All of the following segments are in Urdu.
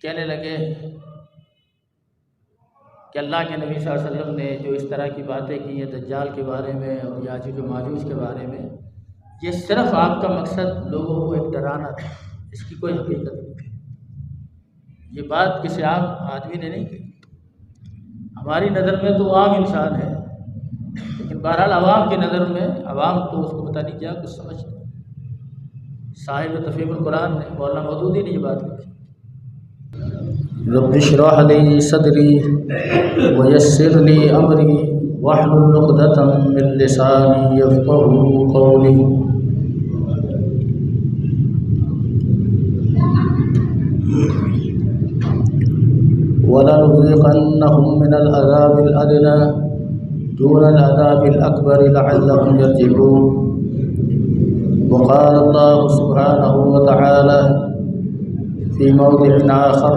کہنے لگے کہ اللہ کے نبی صلی اللہ علیہ وسلم نے جو اس طرح کی باتیں کی ہیں دجال کے بارے میں اور یاجوج و ماجوج کے بارے میں، یہ صرف آپ کا مقصد لوگوں کو ایک ڈرانا تھا، اس کی کوئی حقیقت نہیں تھی۔ یہ بات کسی عام آدمی نے نہیں کی، ہماری نظر میں تو وہ عام انسان ہے، لیکن بہرحال عوام کی نظر میں عوام تو اس کو پتہ نہیں کیا کچھ سمجھتے۔ صاحب تفہیم القرآن نے مولانا مودودی نے یہ بات لکھی، رب اشرح لی صدری ویسر لی امری واحلل عقدۃ من لسانی یفقهوا قولی۔ وَلَنُذِيقَنَّهُم مِّنَ الْعَذَابِ الْأَدْنَىٰ دُونَ الْعَذَابِ الْأَكْبَرِ لَعَلَّهُمْ يَرْجِعُونَ۔ وقال الله سبحانه وتعالى في موضع آخر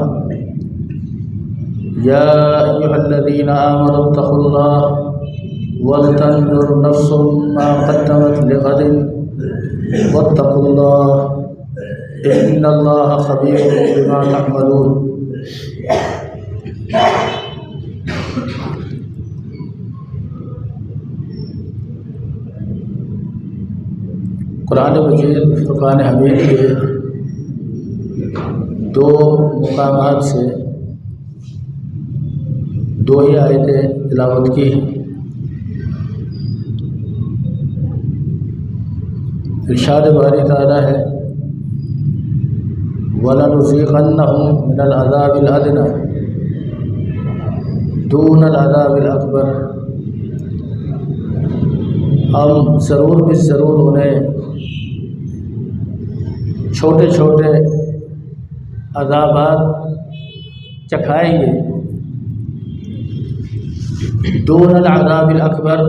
يا أيها الذين آمنوا اتقوا الله ولتنظر نفس ما قدمت لغد واتقوا الله إن الله خبير بما تعملون۔ قرآن مجید فرقان حمید کے دو مقامات سے دو ہی آیتیں تلاوت کی ہیں۔ ارشاد باری تعالیٰ ہے وَلَنُذِيقَنَّهُم مِّنَ الْعَذَابِ الْأَدْنَىٰ دُونَ الْعَذَابِ الْأَكْبَرِ، ہم ضرور بھی ضرور انہیں چھوٹے چھوٹے عذابات چکھائیں گے، دون العذاب الاکبر،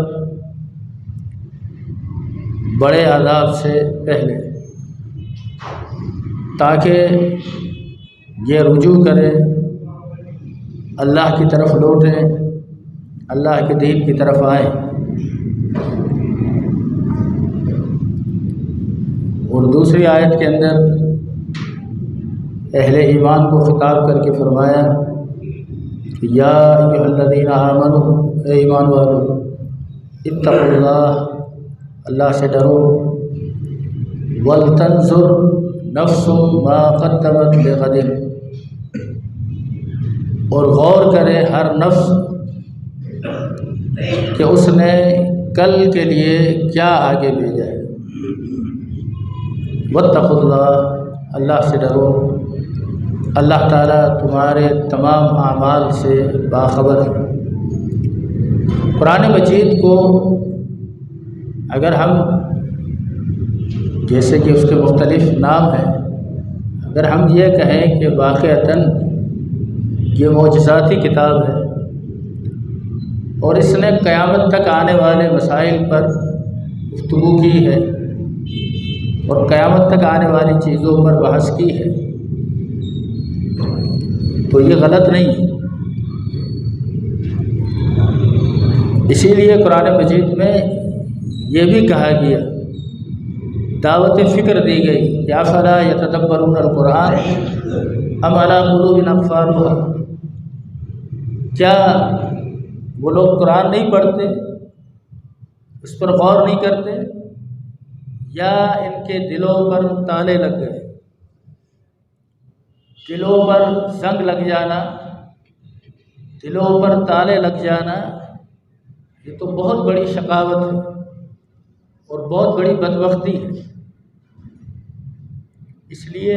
بڑے عذاب سے پہلے، تاکہ یہ رجوع کریں، اللہ کی طرف لوٹیں، اللہ کے دین کی طرف آئیں۔ اور دوسری آیت کے اندر اہل ایمان کو خطاب کر کے فرمایا کہ یا ایھا الذین آمنوا، اے ایمان والو، اتقوا اللہ، اللہ سے ڈرو، ولتنظر نفس ما قدمت لغد، اور غور کرے ہر نفس کہ اس نے کل کے لیے کیا آگے بھیجا ہے۔ واتقوا اللہ، اللہ سے ڈرو، اللہ تعالیٰ تمہارے تمام اعمال سے باخبر ہے۔ قرآن مجید کو اگر ہم، جیسے کہ اس کے مختلف نام ہیں، اگر ہم یہ کہیں کہ واقعتاً یہ معجزاتی کتاب ہے اور اس نے قیامت تک آنے والے مسائل پر گفتگو کی ہے اور قیامت تک آنے والی چیزوں پر بحث کی ہے، تو یہ غلط نہیں ہے۔ اسی لیے قرآن مجید میں یہ بھی کہا گیا، دعوت فکر دی گئی کہ افلا یتدبرون القرآن ام علی قلوب اقفالها، کیا وہ لوگ قرآن نہیں پڑھتے، اس پر غور نہیں کرتے، یا ان کے دلوں پر تالے لگ گئے؟ دلوں پر زنگ لگ جانا، دلوں پر تالے لگ جانا، یہ تو بہت بڑی شقاوت ہے اور بہت بڑی بدبختی ہے۔ اس لیے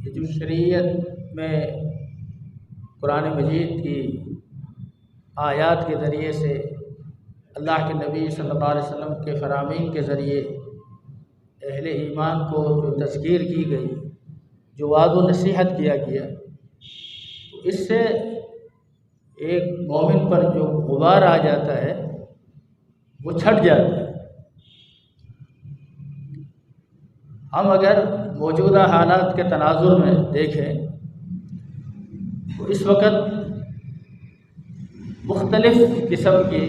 یہ جو شریعت میں قرآن مجید کی آیات کے ذریعے سے اللہ کے نبی صلی اللہ علیہ وسلم کے فرامین کے ذریعے اہل ایمان کو جو تذکیر کی گئی، جو وعظ و نصیحت کیا گیا، تو اس سے ایک مومن پر جو غبار آ جاتا ہے وہ چھٹ جاتا ہے۔ ہم اگر موجودہ حالات کے تناظر میں دیکھیں تو اس وقت مختلف قسم کی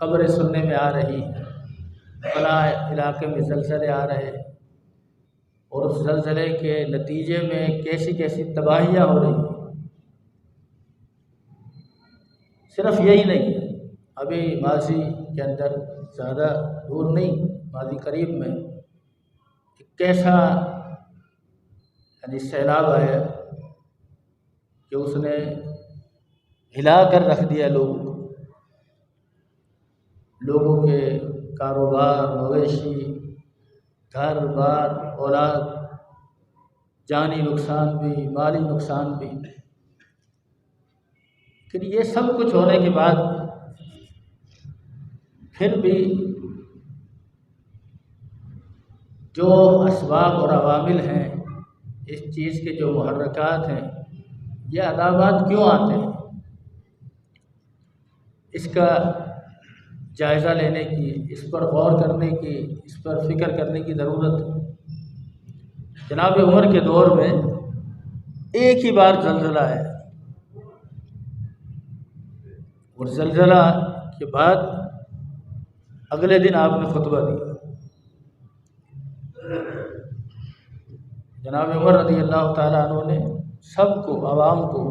خبریں سننے میں آ رہی ہیں، فلاں علاقے میں زلزلے آ رہے ہیں، اور اس زلزلے کے نتیجے میں کیسی کیسی تباہیاں ہو رہی ہیں۔ صرف یہی نہیں، ابھی ماضی کے اندر زیادہ دور نہیں، ماضی قریب میں ایک کیسا یعنی سیلاب آیا کہ اس نے ہلا کر رکھ دیا لوگوں کے کاروبار، مویشی، گھر بار، اولاد، جانی نقصان بھی، مالی نقصان بھی۔ پھر یہ سب کچھ ہونے کے بعد پھر بھی جو اسباب اور عوامل ہیں، اس چیز کے جو محرکات ہیں، یہ عذابات کیوں آتے ہیں، اس کا جائزہ لینے کی، اس پر غور کرنے کی، اس پر فکر کرنے کی ضرورت ہے۔ جناب عمر کے دور میں ایک ہی بار زلزلہ ہے، اور زلزلہ کے بعد اگلے دن آپ نے خطبہ دیا۔ جناب عمر رضی اللہ تعالیٰ عنہ نے سب کو، عوام کو،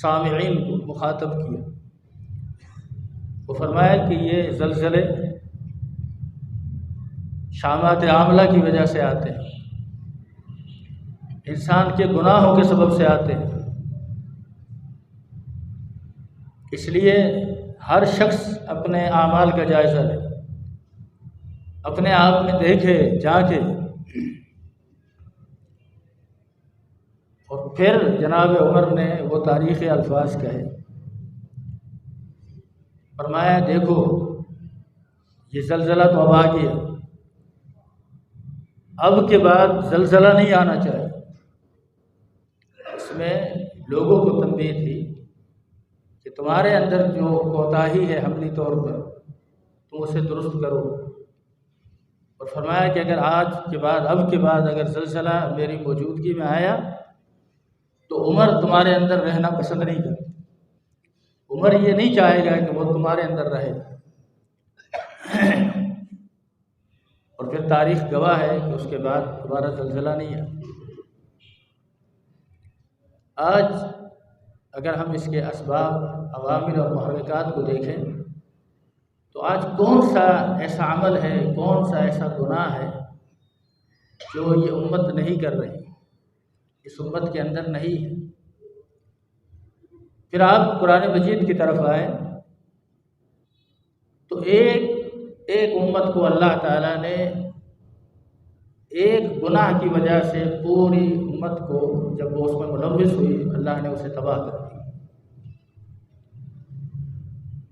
سامعین کو مخاطب کیا۔ وہ فرمایا کہ یہ زلزلے شامات عاملہ کی وجہ سے آتے ہیں، انسان کے گناہوں کے سبب سے آتے ہیں۔ اس لیے ہر شخص اپنے اعمال کا جائزہ لے، اپنے آپ میں دیکھے، جانچے، اور پھر جناب عمر نے وہ تاریخی الفاظ کہے، فرمایا دیکھو یہ زلزلہ تو اب آ گیا، اب کے بعد زلزلہ نہیں آنا چاہیے۔ اس میں لوگوں کو تنبیہ تھی کہ تمہارے اندر جو کوتاہی ہے عملی طور پر، تم اسے درست کرو۔ اور فرمایا کہ اگر آج کے بعد، اب کے بعد اگر زلزلہ میری موجودگی میں آیا تو عمر تمہارے اندر رہنا پسند نہیں کرتا، عمر یہ نہیں چاہے گا کہ وہ تمہارے اندر رہے۔ اور پھر تاریخ گواہ ہے کہ اس کے بعد دوبارہ زلزلہ نہیں آیا۔ آج اگر ہم اس کے اسباب، عوامل اور محرکات کو دیکھیں تو آج کون سا ایسا عمل ہے، کون سا ایسا گناہ ہے جو یہ امت نہیں کر رہی، اس امت کے اندر نہیں ہے۔ پھر آپ قرآن مجید کی طرف آئیں تو ایک امت کو اللہ تعالیٰ نے ایک گناہ کی وجہ سے پوری امت کو، جب وہ اس میں ملوث ہوئی، اللہ نے اسے تباہ کر دیا۔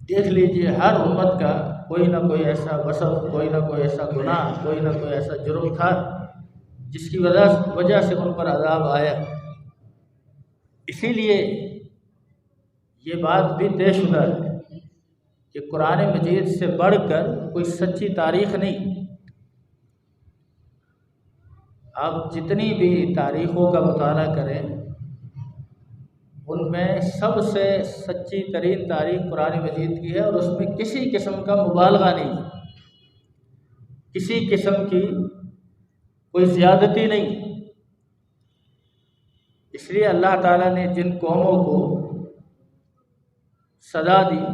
دیکھ لیجئے ہر امت کا کوئی نہ کوئی ایسا وصف، کوئی نہ کوئی ایسا گناہ، کوئی نہ کوئی ایسا جرم تھا جس کی وجہ سے ان پر عذاب آیا۔ اسی لیے یہ بات بھی طے شدہ ہے کہ قرآن مجید سے بڑھ کر کوئی سچی تاریخ نہیں۔ آپ جتنی بھی تاریخوں کا مطالعہ کریں، ان میں سب سے سچی ترین تاریخ قرآن مجید کی ہے، اور اس میں کسی قسم کا مبالغہ نہیں، کسی قسم کی کوئی زیادتی نہیں۔ اس لیے اللہ تعالیٰ نے جن قوموں کو سزا دی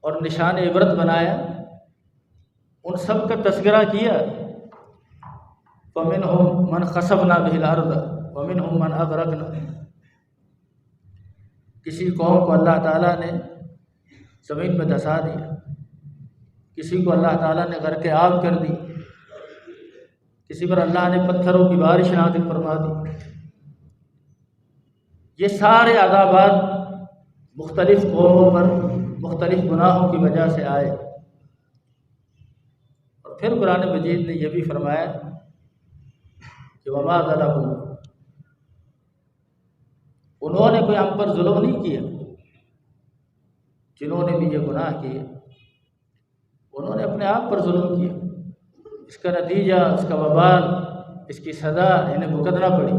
اور نشان عبرت بنایا، ان سب کا تذکرہ کیا۔ فَمِنْهُمْ مَنْ خَسَفْنَا بِهِ الْأَرْضَ وَمِنْهُمْ مَنْ أَغْرَقْنَا۔ کسی قوم کو اللہ تعالیٰ نے زمین میں دھسا دیا، کسی کو اللہ تعالیٰ نے غرق آب کر دی، کسی پر اللہ نے پتھروں کی بارش نازل فرما دی۔ یہ سارے عذابات مختلف قوموں پر مختلف گناہوں کی وجہ سے آئے۔ اور پھر قرآن مجید نے یہ بھی فرمایا کہ وَمَا ظَلَمُوا، انہوں نے کوئی ہم پر ظلم نہیں کیا، جنہوں نے بھی یہ گناہ کیے انہوں نے اپنے آپ پر ظلم کیا۔ اس کا نتیجہ، اس کا وبال، اس کی سزا انہیں بھگتنا پڑی۔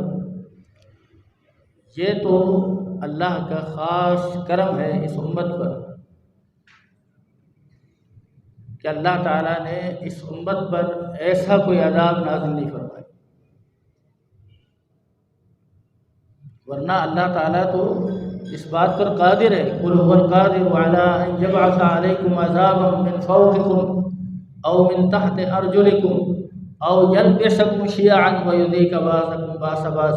یہ تو اللہ کا خاص کرم ہے اس امت پر کہ اللہ تعالیٰ نے اس امت پر ایسا کوئی عذاب نازل نہیں فرمایا۔ ورنہ اللہ تعالیٰ تو اس بات پر قادر ہے، قل هو القادر على ان يبعث عليكم عذابا من فوقكم او من تحت ارجلكم او يلبسكم شيعا ويذيق بعضكم باس بعض۔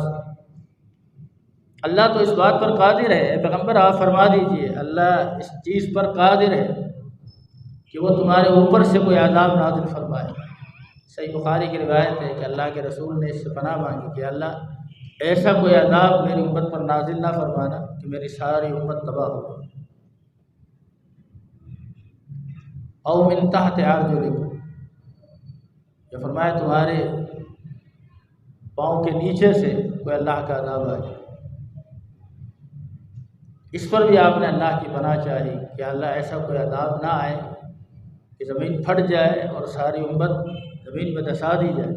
اللہ تو اس بات پر قادر ہے، اے پیغمبر آپ فرما دیجئے اللہ اس چیز پر قادر ہے کہ وہ تمہارے اوپر سے کوئی عذاب نازل فرمائے۔ صحیح بخاری کی روایت ہے کہ اللہ کے رسول نے اس سے پناہ مانگی کہ اللہ ایسا کوئی عذاب میری امت پر نازل نہ فرمانا کہ میری ساری امت تباہ ہو۔ او من تحت ارجلکم، یہ فرمایا تمہارے پاؤں کے نیچے سے کوئی اللہ کا عذاب آ جائے۔ اس پر بھی آپ نے اللہ کی پناہ چاہی کہ اللہ ایسا کوئی عذاب نہ آئے کہ زمین پھٹ جائے اور ساری امت زمین میں دسا دی جائے۔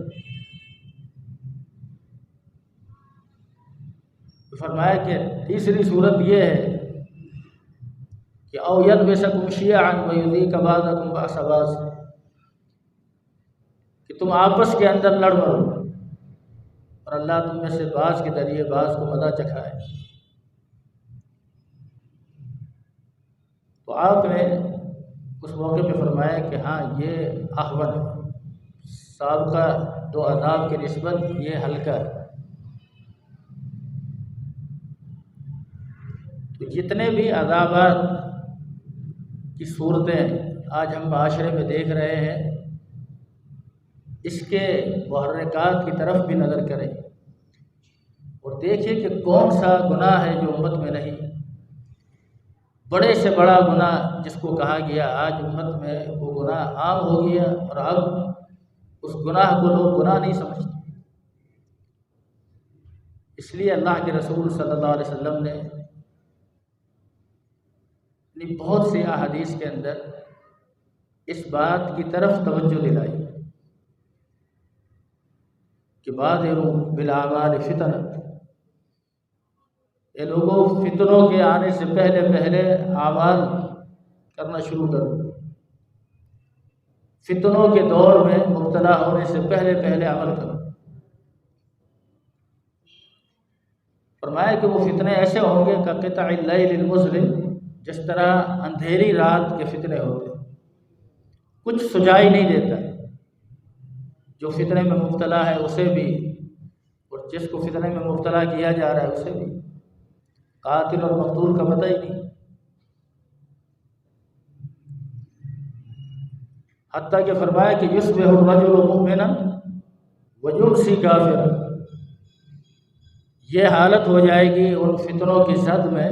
تو فرمایا کہ تیسری صورت یہ ہے کہ او یلبسکم شیعا ویذیق بعضکم باس بعض، کہ تم آپس کے اندر لڑ مرو اور اللہ تم میں سے بعض کے ذریعے بعض کو مزہ چکھائے۔ تو آپ نے اس موقع پہ فرمایا کہ ہاں یہ احون ہے، سابقہ دو عذاب کی نسبت یہ ہلکا ہے۔ تو جتنے بھی عذابات کی صورتیں آج ہم معاشرے میں دیکھ رہے ہیں، اس کے محرکات کی طرف بھی نظر کریں اور دیکھیے کہ کون سا گناہ ہے جو امت میں نہیں۔ بڑے سے بڑا گناہ جس کو کہا گیا آج امت میں وہ گناہ عام ہو گیا، اور اب اس گناہ کو لوگ گناہ نہیں سمجھتے۔ اس لیے اللہ کے رسول صلی اللہ علیہ وسلم نے بہت سی احادیث کے اندر اس بات کی طرف توجہ دلائی کہ بادروا بالاعمال فتنہ، اے لوگوں فتنوں کے آنے سے پہلے پہلے اعمال کرنا شروع کرو، فتنوں کے دور میں مبتلا ہونے سے پہلے پہلے عمل کرو۔ فرمایا کہ وہ فتنے ایسے ہوں گے کہ قطع اللیل المظلم، جس طرح اندھیری رات کے فتنے ہوتے، کچھ سجائی نہیں دیتا، جو فتنے میں مبتلا ہے اسے بھی اور جس کو فتنے میں مبتلا کیا جا رہا ہے اسے بھی، قاتل اور مقتول کا پتہ ہی نہیں۔ حتیٰ کہ فرمایا کہ یصبح الرجل مؤمنا ویمسی کافرا، یہ حالت ہو جائے گی ان فتنوں کی زد میں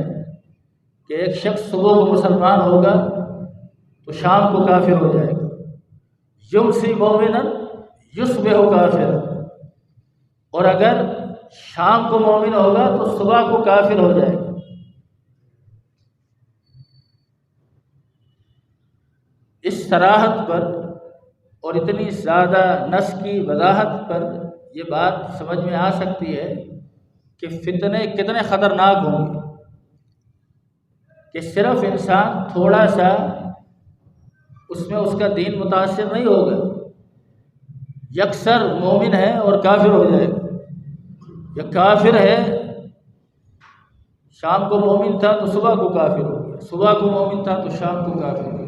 کہ ایک شخص صبح کو مسلمان ہوگا تو شام کو کافر ہو جائے گا، یمسی مومنا یصبح کافرا، اور اگر شام کو مومن ہوگا تو صبح کو کافر ہو جائے گا۔ اس صراحت پر اور اتنی زیادہ نص کی وضاحت پر یہ بات سمجھ میں آ سکتی ہے کہ فتنے کتنے خطرناک ہوں گے، کہ صرف انسان تھوڑا سا اس میں اس کا دین متاثر نہیں ہوگا، یکسر مومن ہے اور کافر ہو جائے گا، یا کافر ہے شام کو مومن تھا تو صبح کو کافر ہو گیا، صبح کو مومن تھا تو شام کو کافر ہو گیا۔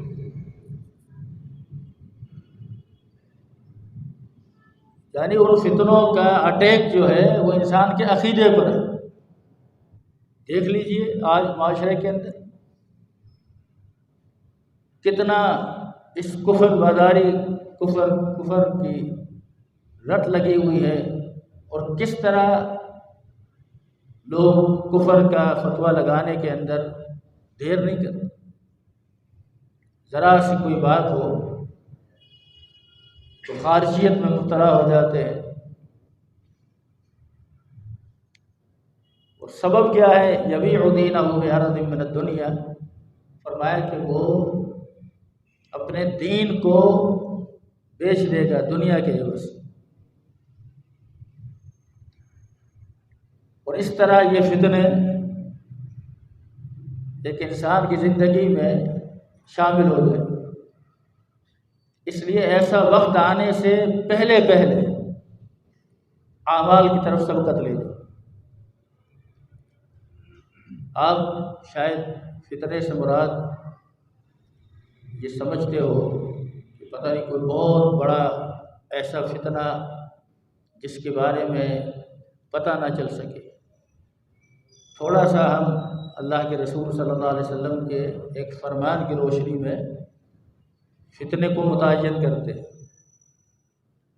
یعنی ان فتنوں کا اٹیک جو ہے وہ انسان کے عقیدے پر ہے۔ دیکھ لیجئے آج معاشرے کے اندر کتنا اس کفر بازاری کفر کی رٹ لگی ہوئی ہے، اور کس طرح لوگ کفر کا فتویٰ لگانے کے اندر دیر نہیں کرتے، ذرا سی کوئی بات ہو تو خارجیت میں مبتلا ہو جاتے ہیں۔ اور سبب کیا ہے؟ یبیع دینہ بعرض من الدنیا، فرمایا کہ وہ اپنے دین کو بیچ دے گا دنیا کے عوض۔ اور اس طرح یہ فتنے ایک انسان کی زندگی میں شامل ہو گئے، اس لیے ایسا وقت آنے سے پہلے پہلے اعمال کی طرف سبقت لے جائے۔ آپ شاید فتنے سے مراد یہ سمجھتے ہو کہ پتہ نہیں کوئی بہت بڑا ایسا فتنہ جس کے بارے میں پتہ نہ چل سکے۔ تھوڑا سا ہم اللہ کے رسول صلی اللہ علیہ وسلم کے ایک فرمان کی روشنی میں فتنے کو متعین کرتے ہیں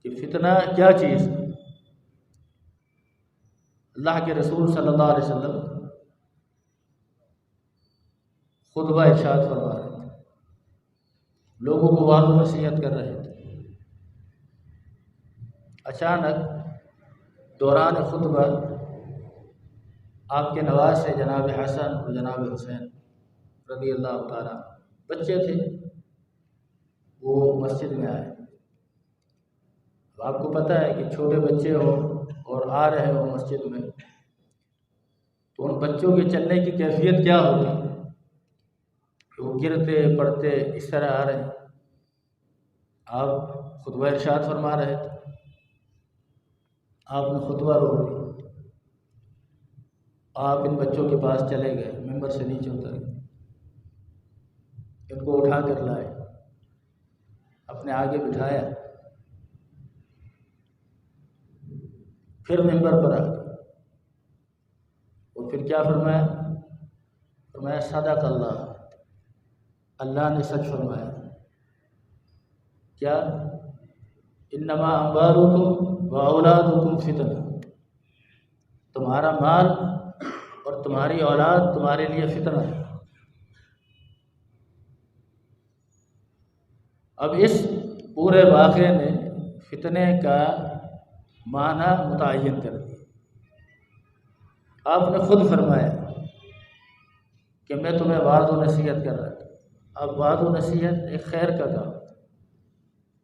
کہ فتنہ کیا چیز ہے۔ اللہ کے رسول صلی اللہ علیہ وسلم خطبہ ارشاد فرما رہے تھے، لوگوں کو وعظ و نصیحت کر رہے تھے۔ اچانک دوران خطبہ آپ کے نواسے جناب حسن اور جناب حسین رضی اللہ تعالیٰ بچے تھے، وہ مسجد میں آئے۔ اب آپ کو پتہ ہے کہ چھوٹے بچے ہوں اور آ رہے ہوں مسجد میں، تو ان بچوں کے چلنے کی کیفیت کیا ہوتی ہے کہ وہ گرتے پڑتے اس طرح آ رہے ہیں۔ آپ خطبہ ارشاد فرما رہے تھے، آپ نے خطبہ روک دیا، آپ ان بچوں کے پاس چلے گئے، ممبر سے نیچے اتر گئے، ان کو اٹھا کر لائے، اپنے آگے بٹھایا، پھر ممبر پر آ گئے اور پھر کیا فرمایا؟ فرمایا صدق اللہ، اللہ نے سچ فرمایا۔ کیا؟ انما اموالکم و اولادکم فتنہ، تمہارا مال اور تمہاری اولاد تمہارے لیے فتنہ ہے۔ اب اس پورے واقعے نے فتنے کا معنی متعین کر دیا۔ آپ نے خود فرمایا کہ میں تمہیں وعظ و نصیحت کر رہا تھا۔ اب وعظ و نصیحت ایک خیر کا کام،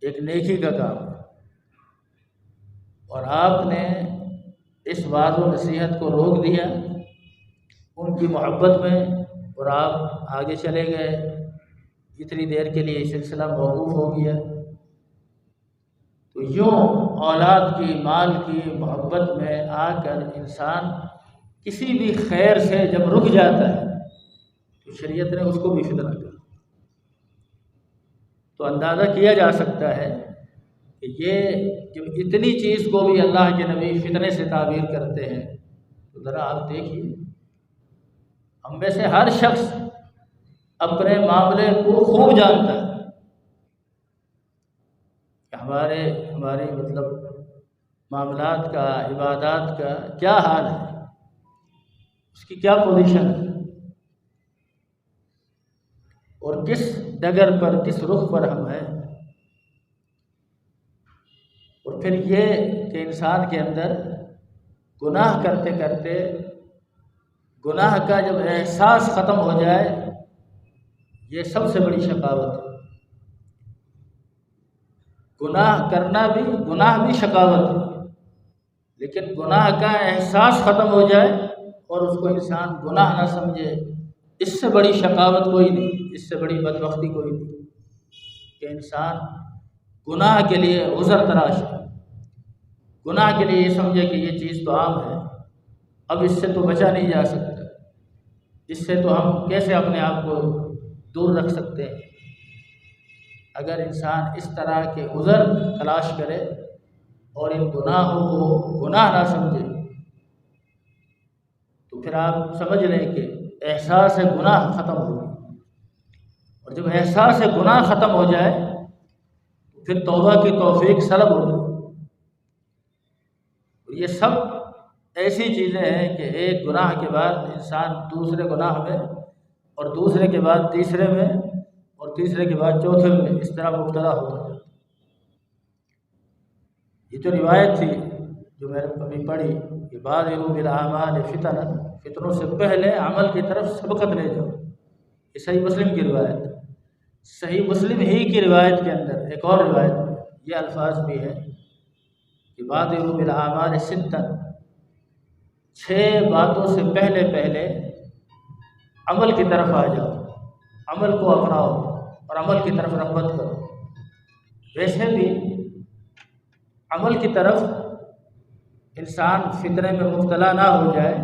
ایک نیکی کا کام ہے، اور آپ نے اس وعظ و نصیحت کو روک دیا ان کی محبت میں، اور آپ آگے چلے گئے۔ اتنی دیر کے لیے سلسلہ موقوف ہو گیا۔ تو یوں اولاد کی، مال کی محبت میں آ کر انسان کسی بھی خیر سے جب رک جاتا ہے تو شریعت نے اس کو بھی فتنہ کہا۔ تو اندازہ کیا جا سکتا ہے کہ یہ جب اتنی چیز کو بھی اللہ کے نبی فتنے سے تعبیر کرتے ہیں تو ذرا آپ دیکھیے، ہم میں سے ہر شخص اپنے معاملے کو خوب جانتا ہے کہ ہماری مطلب معاملات کا، عبادات کا کیا حال ہے، اس کی کیا پوزیشن ہے، اور کس ڈگر پر، کس رخ پر ہم ہیں۔ اور پھر یہ کہ انسان کے اندر گناہ کرتے کرتے گناہ کا جب احساس ختم ہو جائے، یہ سب سے بڑی شقاوت ہے۔ گناہ کرنا بھی، گناہ بھی شقاوت ہے، لیکن گناہ کا احساس ختم ہو جائے اور اس کو انسان گناہ نہ سمجھے، اس سے بڑی شقاوت کوئی نہیں، اس سے بڑی بدبختی کوئی نہیں کہ انسان گناہ کے لیے عذر تلاش ہے، گناہ کے لیے یہ سمجھے کہ یہ چیز تو عام ہے، اب اس سے تو بچا نہیں جا سکتا، اس سے تو ہم کیسے اپنے آپ کو دور رکھ سکتے ہیں۔ اگر انسان اس طرح کے عذر تلاش کرے اور ان گناہوں کو گناہ نہ سمجھے تو پھر آپ سمجھ لیں کہ احساس گناہ ختم ہو گیا، اور جب احساس گناہ ختم ہو جائے تو پھر توبہ کی توفیق سلب ہو جائے۔ یہ سب ایسی چیزیں ہیں کہ ایک گناہ کے بعد انسان دوسرے گناہ میں، اور دوسرے کے بعد تیسرے میں، اور تیسرے کے بعد چوتھے میں اس طرح مبتلا ہوتا ہے۔ یہ جو روایت تھی جو میں نے ابھی پڑھی کہ بادروا بالاعمال فتنا، فتنوں سے پہلے عمل کی طرف سبقت لے جاؤ، یہ صحیح مسلم کی روایت ہے۔ صحیح مسلم ہی کی روایت کے اندر ایک اور روایت میں یہ الفاظ بھی ہے کہ بادروا بالاعمال ستا، 6 باتوں سے پہلے پہلے عمل کی طرف آ جاؤ، عمل کو اپناؤ اور عمل کی طرف رغبت کرو۔ ویسے بھی عمل کی طرف انسان فتنے میں مبتلا نہ ہو جائے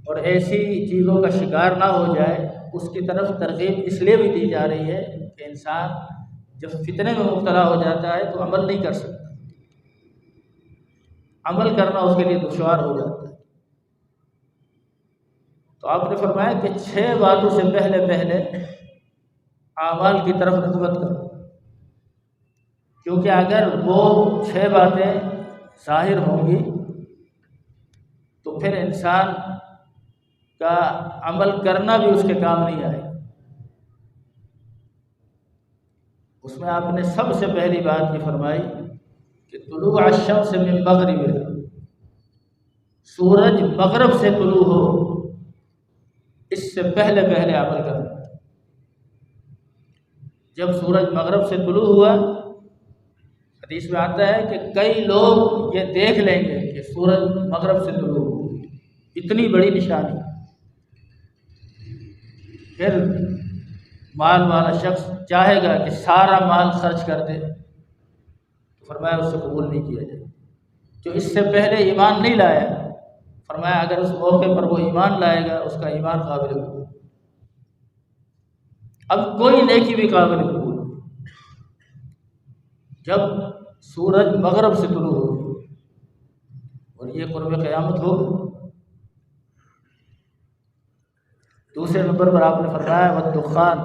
اور ایسی چیزوں کا شکار نہ ہو جائے، اس کی طرف ترغیب اس لیے بھی دی جا رہی ہے کہ انسان جب فتنے میں مبتلا ہو جاتا ہے تو عمل نہیں کر سکتا، عمل کرنا اس کے لیے دشوار ہو جاتا ہے۔ تو آپ نے فرمایا کہ 6 باتوں سے پہلے اعمال کی طرف رغبت کرو، کیونکہ اگر وہ 6 باتیں ظاہر ہوں گی تو پھر انسان کا عمل کرنا بھی اس کے کام نہیں آئے۔ اس میں آپ نے سب سے پہلی بات یہ فرمائی کہ طلوع الشمس من مغربها، سورج مغرب سے طلوع ہو اس سے پہلے عمل کرنا۔ جب سورج مغرب سے طلوع ہوا، حدیث میں آتا ہے کہ کئی لوگ یہ دیکھ لیں گے کہ سورج مغرب سے طلوع ہو، اتنی بڑی نشانی۔ پھر مال والا شخص چاہے گا کہ سارا مال خرچ کر دے، تو فرمایا اس سے قبول نہیں کیا جائے۔ جو اس سے پہلے ایمان نہیں لایا، فرمایا اگر اس موقع پر وہ ایمان لائے گا اس کا ایمان قابل قبول، اب کوئی نیکی بھی قابل قبول۔ جب سورج مغرب سے طلوع ہو اور یہ قرب قیامت ہوگا۔ دوسرے نمبر پر آپ نے فرمایا والدخان،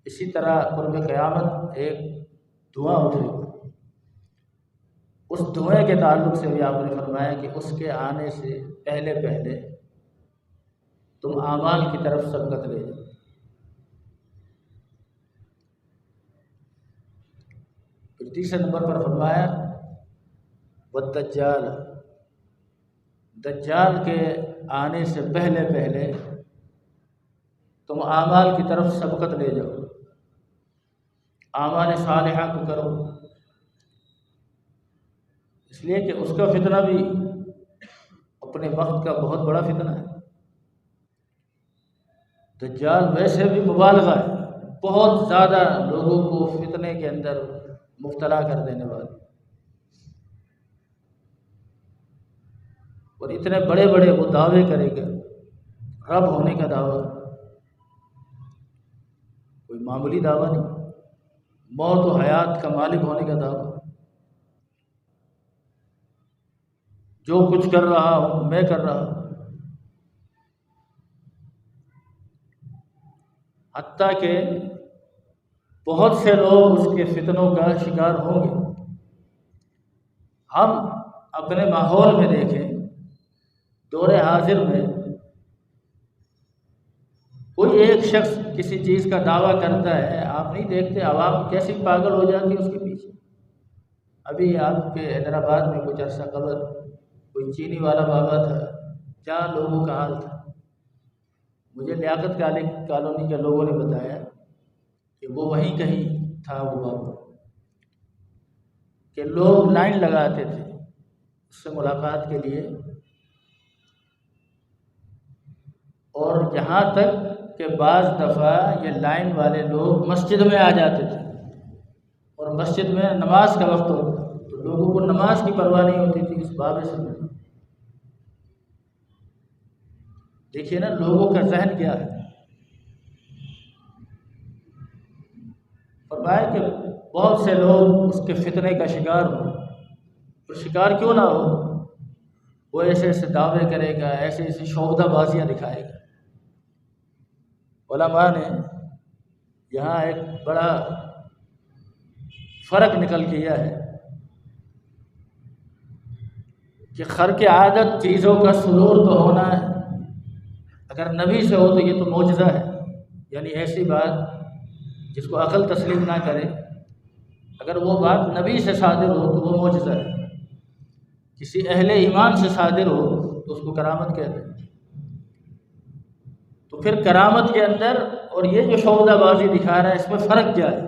اسی طرح قرب قیامت ایک دھواں اٹھے گا، اس دھوئیں کے تعلق سے بھی آپ نے فرمایا کہ اس کے آنے سے پہلے تم اعمال کی طرف سبقت لے جاؤ۔ پھر تیسرے نمبر پر فرمایا والدجال، دجال کے آنے سے پہلے تم اعمال کی طرف سبقت لے جاؤ، اعمال صالحہ کو کرو، اس لیے کہ اس کا فتنہ بھی اپنے وقت کا بہت بڑا فتنہ ہے۔ دجال ویسے بھی مبالغہ ہے، بہت زیادہ لوگوں کو فتنے کے اندر مبتلا کر دینے والا، اور اتنے بڑے وہ دعوے کرے گا، رب ہونے کا دعویٰ، کوئی معمولی دعویٰ نہیں، موت و حیات کا مالک ہونے کا دعویٰ، جو کچھ کر رہا ہوں میں کر رہا ہوں، حتیٰ کہ بہت سے لوگ اس کے فتنوں کا شکار ہوں گے۔ ہم اپنے ماحول میں دیکھیں، دور حاضر میں کوئی ایک شخص کسی چیز کا دعویٰ کرتا ہے، آپ نہیں دیکھتے عوام کیسی پاگل ہو جاتی ہے اس کے پیچھے۔ ابھی آپ کے حیدرآباد میں کچھ عرصہ قبل کوئی چینی والا بابا تھا، کیا لوگوں کا حال تھا۔ مجھے لیاقت کالونی کے لوگوں نے بتایا کہ وہ وہیں کہیں تھا وہ بابا، کہ لوگ لائن لگاتے تھے اس سے ملاقات کے لیے، اور یہاں تک کہ بعض دفعہ یہ لائن والے لوگ مسجد میں آ جاتے تھے، اور مسجد میں نماز کا وقت ہوتا تو لوگوں کو نماز کی پرواہ نہیں ہوتی تھی اس بابے سے۔ دیکھیے نا لوگوں کا ذہن کیا ہے۔ فرمایا کہ بہت سے لوگ اس کے فتنے کا شکار ہوں، اور شکار کیوں نہ ہو، وہ ایسے دعوے کرے گا، ایسے شعبدہ بازیاں دکھائے گا۔ علماء نے یہاں ایک بڑا فرق نکل کیا ہے کہ خرق عادت چیزوں کا صدور تو ہونا ہے، اگر نبی سے ہو تو یہ تو معجزہ ہے، یعنی ایسی بات جس کو عقل تسلیم نہ کرے، اگر وہ بات نبی سے صادر ہو تو وہ معجزہ ہے، کسی اہل ایمان سے صادر ہو تو اس کو کرامت کہتے ہیں۔ تو پھر کرامت کے اندر اور یہ جو شعبدہ بازی دکھا رہا ہے اس میں فرق کیا ہے؟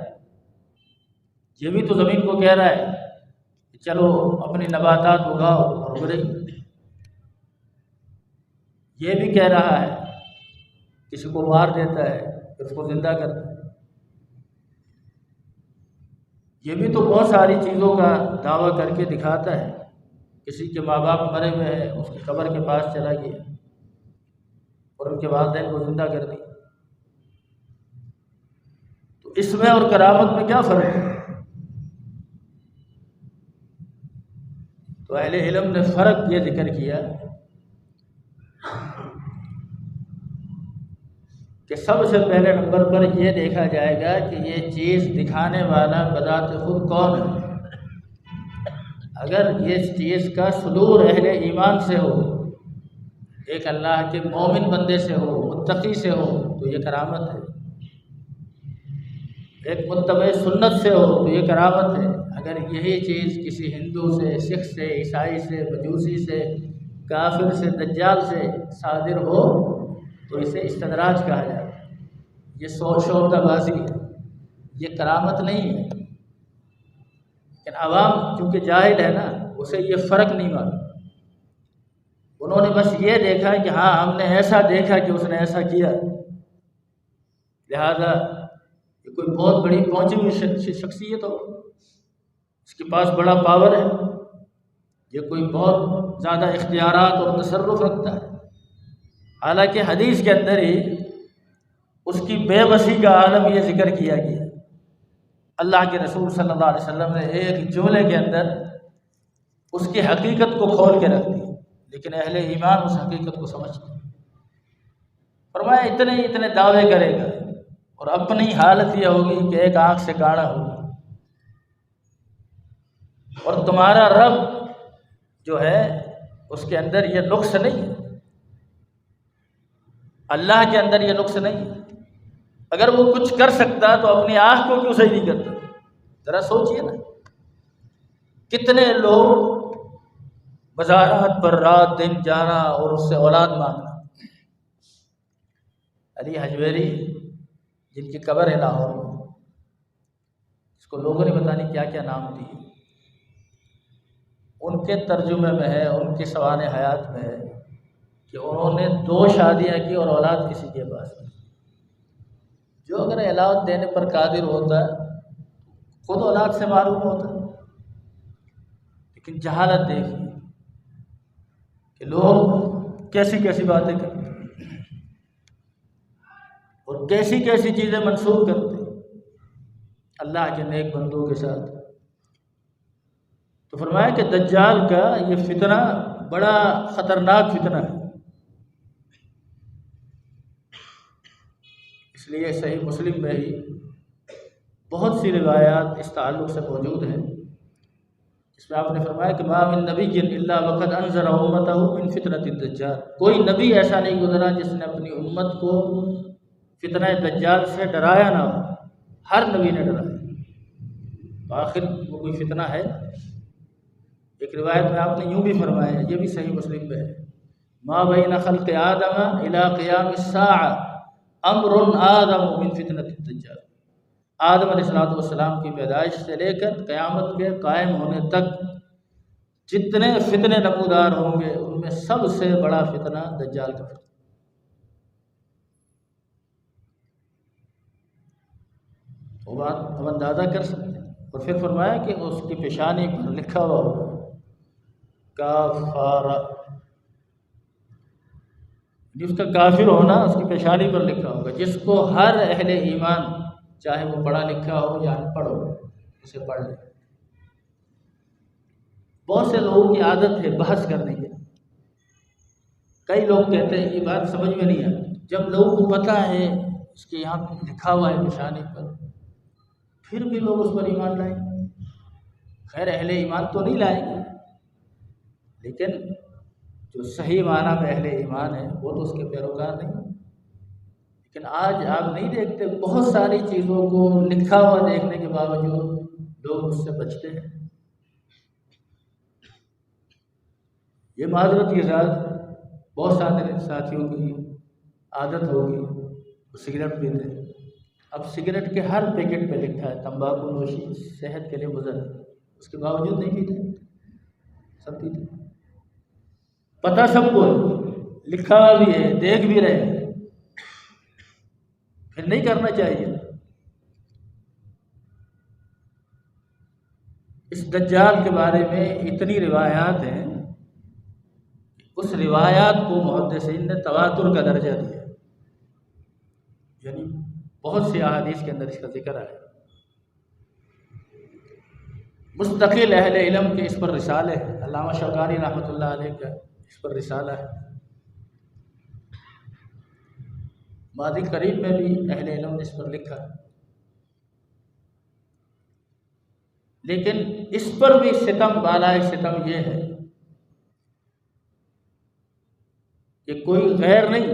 یہ بھی تو زمین کو کہہ رہا ہے کہ چلو اپنی نباتات اگاؤ اور اگ رہی، یہ بھی کہہ رہا ہے کسی کو مار دیتا ہے پھر اس کو زندہ کرتا ہے، یہ بھی تو بہت ساری چیزوں کا دعویٰ کر کے دکھاتا ہے کہ کسی کے ماں باپ مرے ہوئے ہیں، اس کی قبر کے پاس چلا گیا اور ان کے والدین کو زندہ کر دیا، تو اس میں اور کرامت میں کیا فرق ہے؟ تو اہل علم نے فرق یہ ذکر کیا کہ سب سے پہلے نمبر پر یہ دیکھا جائے گا کہ یہ چیز دکھانے والا بذات خود کون ہے۔ اگر یہ چیز کا صدور اہل ایمان سے ہو، ایک اللہ کے مومن بندے سے ہو، متقی سے ہو، تو یہ کرامت ہے۔ ایک متبع سنت سے ہو تو یہ کرامت ہے۔ اگر یہی چیز کسی ہندو سے، سکھ سے، عیسائی سے، مجوسی سے، کافر سے، دجال سے صادر ہو تو اسے استدراج کہا جاتا ہے، یہ شعبدہ بازی ہے، یہ کرامت نہیں ہے۔ لیکن عوام چونکہ جاہل ہے نا، اسے یہ فرق نہیں معلوم، انہوں نے بس یہ دیکھا کہ ہاں ہم نے ایسا دیکھا کہ اس نے ایسا کیا، لہذا یہ کوئی بہت بڑی پہنچی ہوئی شخصیت ہو، اس کے پاس بڑا پاور ہے، یہ کوئی بہت زیادہ اختیارات اور تصرف رکھتا ہے۔ حالانکہ حدیث کے اندر ہی اس کی بے بسی کا عالم یہ ذکر کیا گیا۔ اللہ کے رسول صلی اللہ علیہ وسلم نے ایک جملے کے اندر اس کی حقیقت کو کھول کے رکھ دی، لیکن اہل ایمان اس حقیقت کو سمجھتے ہیں۔ فرمایا اتنے دعوے کرے گا اور اپنی حالت یہ ہوگی کہ ایک آنکھ سے کاڑا ہوگا، اور تمہارا رب جو ہے اس کے اندر یہ نقص نہیں ہے، اللہ کے اندر یہ نقص نہیں ہے۔ اگر وہ کچھ کر سکتا تو اپنی آنکھ کو کیوں صحیح نہیں کرتا؟ ذرا سوچئے نا، کتنے لوگ مزارات پر رات دن جانا اور اس سے اولاد مانگنا۔ علی حجویری جن کی قبر ہے لاہور میں، اس کو لوگوں نے پتہ نہیں کیا کیا نام دیے، ان کے ترجمے میں ہے، ان کی سوانح حیات میں ہے کہ انہوں نے 2 شادیاں کی اور اولاد کسی کے پاس نہیں۔ جو اگر اولاد دینے پر قادر ہوتا ہے خود اولاد سے معروم ہوتا ہے، لیکن جہالت دیکھیے کہ لوگ کیسی کیسی باتیں کرتے ہیں اور کیسی کیسی چیزیں منسوخ کرتے ہیں اللہ کے نیک بندوں کے ساتھ۔ تو فرمایا کہ دجال کا یہ فتنہ بڑا خطرناک فتنہ ہے، اس لیے صحیح مسلم میں ہی بہت سی روایات اس تعلق سے موجود ہیں، اس میں آپ نے فرمایا کہ ما من نبی الا وقد انذر امتہ من فتنۃ الدجال، کوئی نبی ایسا نہیں گزرا جس نے اپنی امت کو فتنہ دجال سے ڈرایا نہ ہو، ہر نبی نے ڈرایا، تو آخر وہ کوئی فتنہ ہے۔ ایک روایت میں آپ نے یوں بھی فرمایا، یہ بھی صحیح مسلم میں ہے، ما بین خلق آدم الی قیام الساعہ امر آدم من فتنۃ الدجال، آدم علیہ السلام کی پیدائش سے لے کر قیامت کے قائم ہونے تک جتنے فتنے نمودار ہوں گے ان میں سب سے بڑا فتنہ دجال کا فتنہ۔ وہ بات ہم اندازہ کر سکتے ہیں، اور پھر فرمایا کہ اس کی پیشانی پر لکھا ہوا ہوگا کافارہ، جس کا کافر ہونا اس کی پیشانی پر لکھا ہوگا، جس کو ہر اہل ایمان چاہے وہ پڑھا لکھا ہو یا ان پڑھ ہو اسے پڑھ لے۔ بہت سے لوگوں کی عادت ہے بحث کرنے کی، کئی لوگ کہتے ہیں یہ بات سمجھ میں نہیں آتی، جب لوگوں کو پتہ ہے اس کے یہاں لکھا ہوا ہے نشانی پر، پھر بھی لوگ اس پر ایمان لائیں گے۔ خیر اہل ایمان تو نہیں لائیں گے، لیکن جو صحیح معنی میں اہل ایمان ہے وہ تو اس کے پیروکار نہیں۔ لیکن آج آپ نہیں دیکھتے، بہت ساری چیزوں کو لکھا ہوا دیکھنے کے باوجود لوگ اس سے بچتے ہیں۔ یہ معذرت کے ساتھ بہت سارے ساتھیوں کی عادت ہوگی وہ سگریٹ پیتے ہیں، اب سگریٹ کے ہر پیکٹ پہ لکھا ہے تمباکو نوشی صحت کے لیے مضر ہے، اس کے باوجود نہیں پیتے، سب پیتے، پتہ سب کو ہے، لکھا ہوا بھی ہے، دیکھ بھی رہے ہیں، پھر نہیں کرنا چاہیے۔ اس دجال کے بارے میں اتنی روایات ہیں اس روایات کو محدثین نے تواتر کا درجہ دیا، یعنی بہت سی احادیث کے اندر اس کا ذکر آیا۔ مستقل اہل علم کے اس پر رسالے ہیں، علامہ شوکانی رحمۃ اللہ علیہ کا اس پر رسالہ ہے، ماضی قریب میں بھی اہل علم نے اس پر لکھا، لیکن اس پر بھی ستم بالائے ستم یہ ہے کہ کوئی غیر نہیں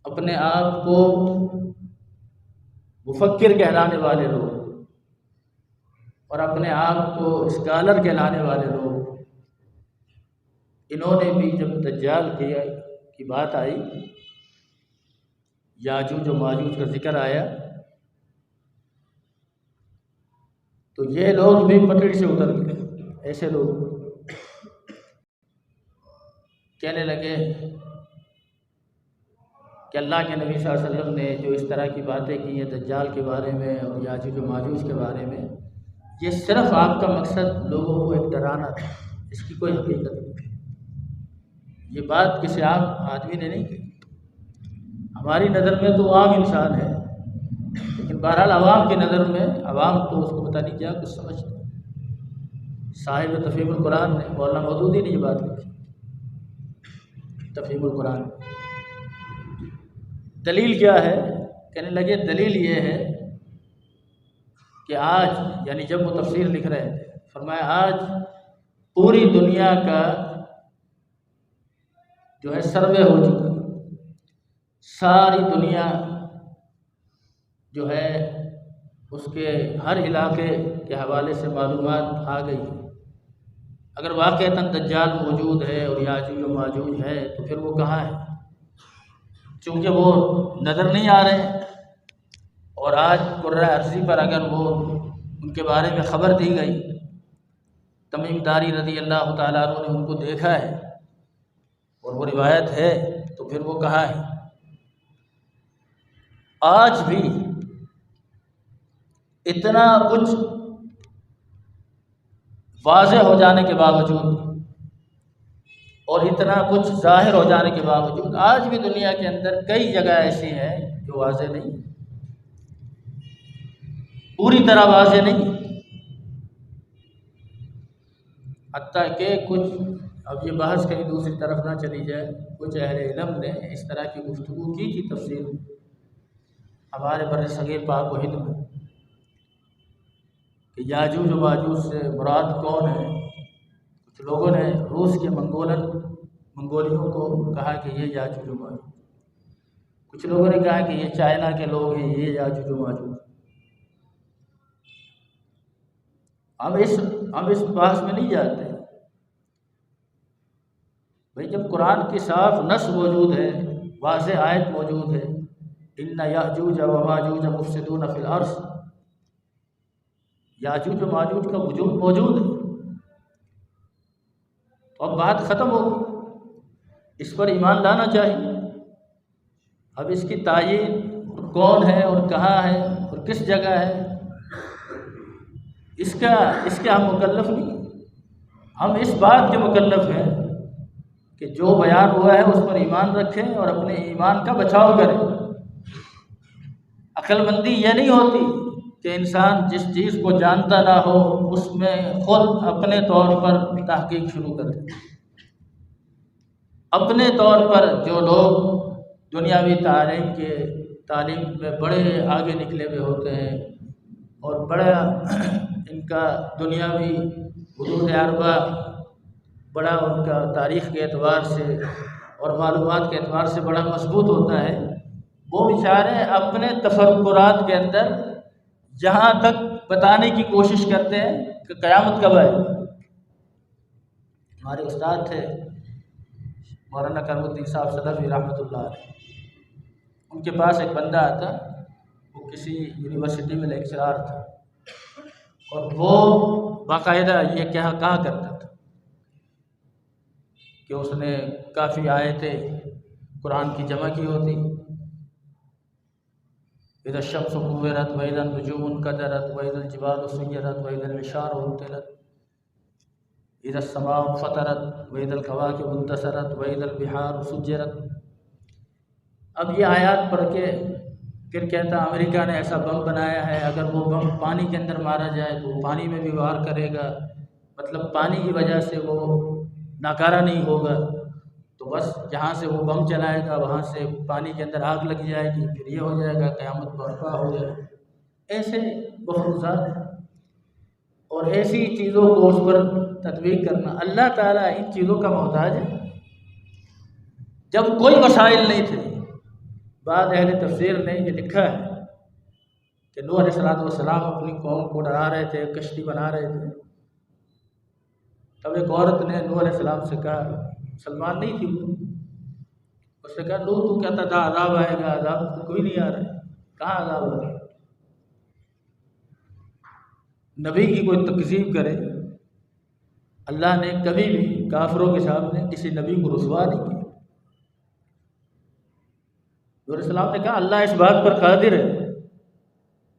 اپنے آپ کو مفکر کہلانے والے لوگ اور اپنے آپ کو اسکالر کہلانے والے لوگ، انہوں نے بھی جب دجال کی بات آئی، یاجوج و ماجوج کا ذکر آیا، تو یہ لوگ بھی پٹڑی سے اتر گئے۔ ایسے لوگ کہنے لگے کہ اللہ کے نبی صلی اللہ علیہ وسلم نے جو اس طرح کی باتیں کی ہیں دجال کے بارے میں اور یاجوج و ماجوج کے بارے میں، یہ صرف آپ کا مقصد لوگوں کو ایک ڈرانا تھا، اس کی کوئی حقیقت نہیں۔ یہ بات کسی عام آدمی نے نہیں کی، ہماری نظر میں تو عام انسان ہے، لیکن بہرحال عوام کی نظر میں عوام تو اس کو پتہ نہیں کیا کچھ سمجھتے۔ صاحب تفہیم القرآن نے، مولانا مودودی نے یہ بات لکھی تفہیم القرآن۔ دلیل کیا ہے؟ کہنے لگے دلیل یہ ہے کہ آج، یعنی جب وہ تفسیر لکھ رہے تھے، فرمایا آج پوری دنیا کا جو ہے سروے ہو چکا، ساری دنیا جو ہے اس کے ہر علاقے کے حوالے سے معلومات آ گئی۔ اگر واقعتاً دجال موجود ہے اور یاجوج و ماجوج ہے تو پھر وہ کہاں ہے؟ چونکہ وہ نظر نہیں آ رہے ہیں، اور آج قرۂ ارضی پر اگر وہ ان کے بارے میں خبر دی گئی، تمیم داری رضی اللہ تعالیٰ عنہ نے ان کو دیکھا ہے اور وہ روایت ہے، تو پھر وہ کہاں ہے؟ آج بھی اتنا کچھ واضح ہو جانے کے باوجود اور اتنا کچھ ظاہر ہو جانے کے باوجود آج بھی دنیا کے اندر کئی جگہ ایسی ہیں جو واضح نہیں، پوری طرح واضح نہیں، حتیٰ کہ کچھ، اب یہ بحث کہیں دوسری طرف نہ چلی جائے، کچھ اہل علم نے اس طرح کی گفتگو کی تھی تفسیر ہمارے بر صغیر پاک و ہند میں کہ یاجوج و ماجوج سے مراد کون ہے۔ کچھ لوگوں نے روس کے منگولیوں کو کہا کہ یہ یاجوج و ماجوج، کچھ لوگوں نے کہا کہ یہ چائنا کے لوگ ہیں، یہ یاجوج و ماجوج۔ ہم اس بحث میں نہیں جاتے بھئی، جب قرآن کی صاف نص موجود ہے، واضح آیت موجود ہے، ان یاجوج و ماجوج مفسدون فی الارض، یاجوج و ماجوج کا وجود موجود ہے، تو اب بات ختم ہوگی، اس پر ایمان لانا چاہیے۔ اب اس کی تعیین کون ہے اور کہاں ہے اور کس جگہ ہے، اس کے ہم مکلف نہیں، ہم اس بات کے مکلف ہیں کہ جو بیان ہوا ہے اس پر ایمان رکھیں اور اپنے ایمان کا بچاؤ کریں۔ عقل مندی یہ نہیں ہوتی کہ انسان جس چیز کو جانتا نہ ہو اس میں خود اپنے طور پر تحقیق شروع کر دے۔ اپنے طور پر جو لوگ دنیاوی تعلیم میں بڑے آگے نکلے ہوئے ہوتے ہیں اور بڑا ان کا دنیاوی حدود اربع بڑا ان کا تاریخ کے اعتبار سے اور معلومات کے اعتبار سے بڑا مضبوط ہوتا ہے، وہ بیچارے اپنے تفکرات کے اندر جہاں تک بتانے کی کوشش کرتے ہیں کہ قیامت کب آئے۔ ہمارے استاد تھے مولانا کرم الدین صاحب صدفی رحمۃ اللہ علیہ، ان کے پاس ایک بندہ آتا، وہ کسی یونیورسٹی میں لیکچرار تھا، اور وہ باقاعدہ یہ کہا کرتا تھا کہ اس نے کافی آیتیں قرآن کی جمع کی ہوتی، اذا الشمس كورت واذا النجوم انكدرت واذا الجبال سيرت واذا العشار عطلت، اذا السماء فطرت واذا الكواكب انتثرت واذا البحار سجرت۔ اب یہ آیات پڑھ کے پھر کہتا امریکہ نے ایسا بم بنایا ہے، اگر وہ بم پانی کے اندر مارا جائے تو وہ پانی میں بھی وار کرے گا، مطلب پانی کی وجہ سے وہ ناکارہ نہیں ہوگا، تو بس جہاں سے وہ بم چلائے گا وہاں سے پانی کے اندر آگ لگ جائے گی، پھر یہ ہو جائے گا قیامت برپا ہو جائے گا۔ ایسے مفروضات اور ایسی چیزوں کو اس پر تطبیق کرنا۔ اللہ تعالیٰ ان چیزوں کا محتاج ہے؟ جب کوئی وسائل نہیں تھے، بعض اہل تفسیر نے یہ لکھا ہے کہ نوح علیہ السلام اپنی قوم کو ڈرا رہے تھے، کشتی بنا رہے تھے، تب ایک عورت نے نوح علیہ السلام سے کہا، مسلمان نہیں تھی وہ، اس نے کہا نوح تو کہتا تھا عذاب آئے گا، عذاب تو کوئی نہیں آ رہا ہے، کہاں عذاب آ رہا ہے؟ نبی کی کوئی تکذیب کرے، اللہ نے کبھی بھی کافروں کے سامنے کسی نبی کو رسوا نہیں کیا۔ نوح علیہ السلام نے کہا اللہ اس بات پر قادر ہے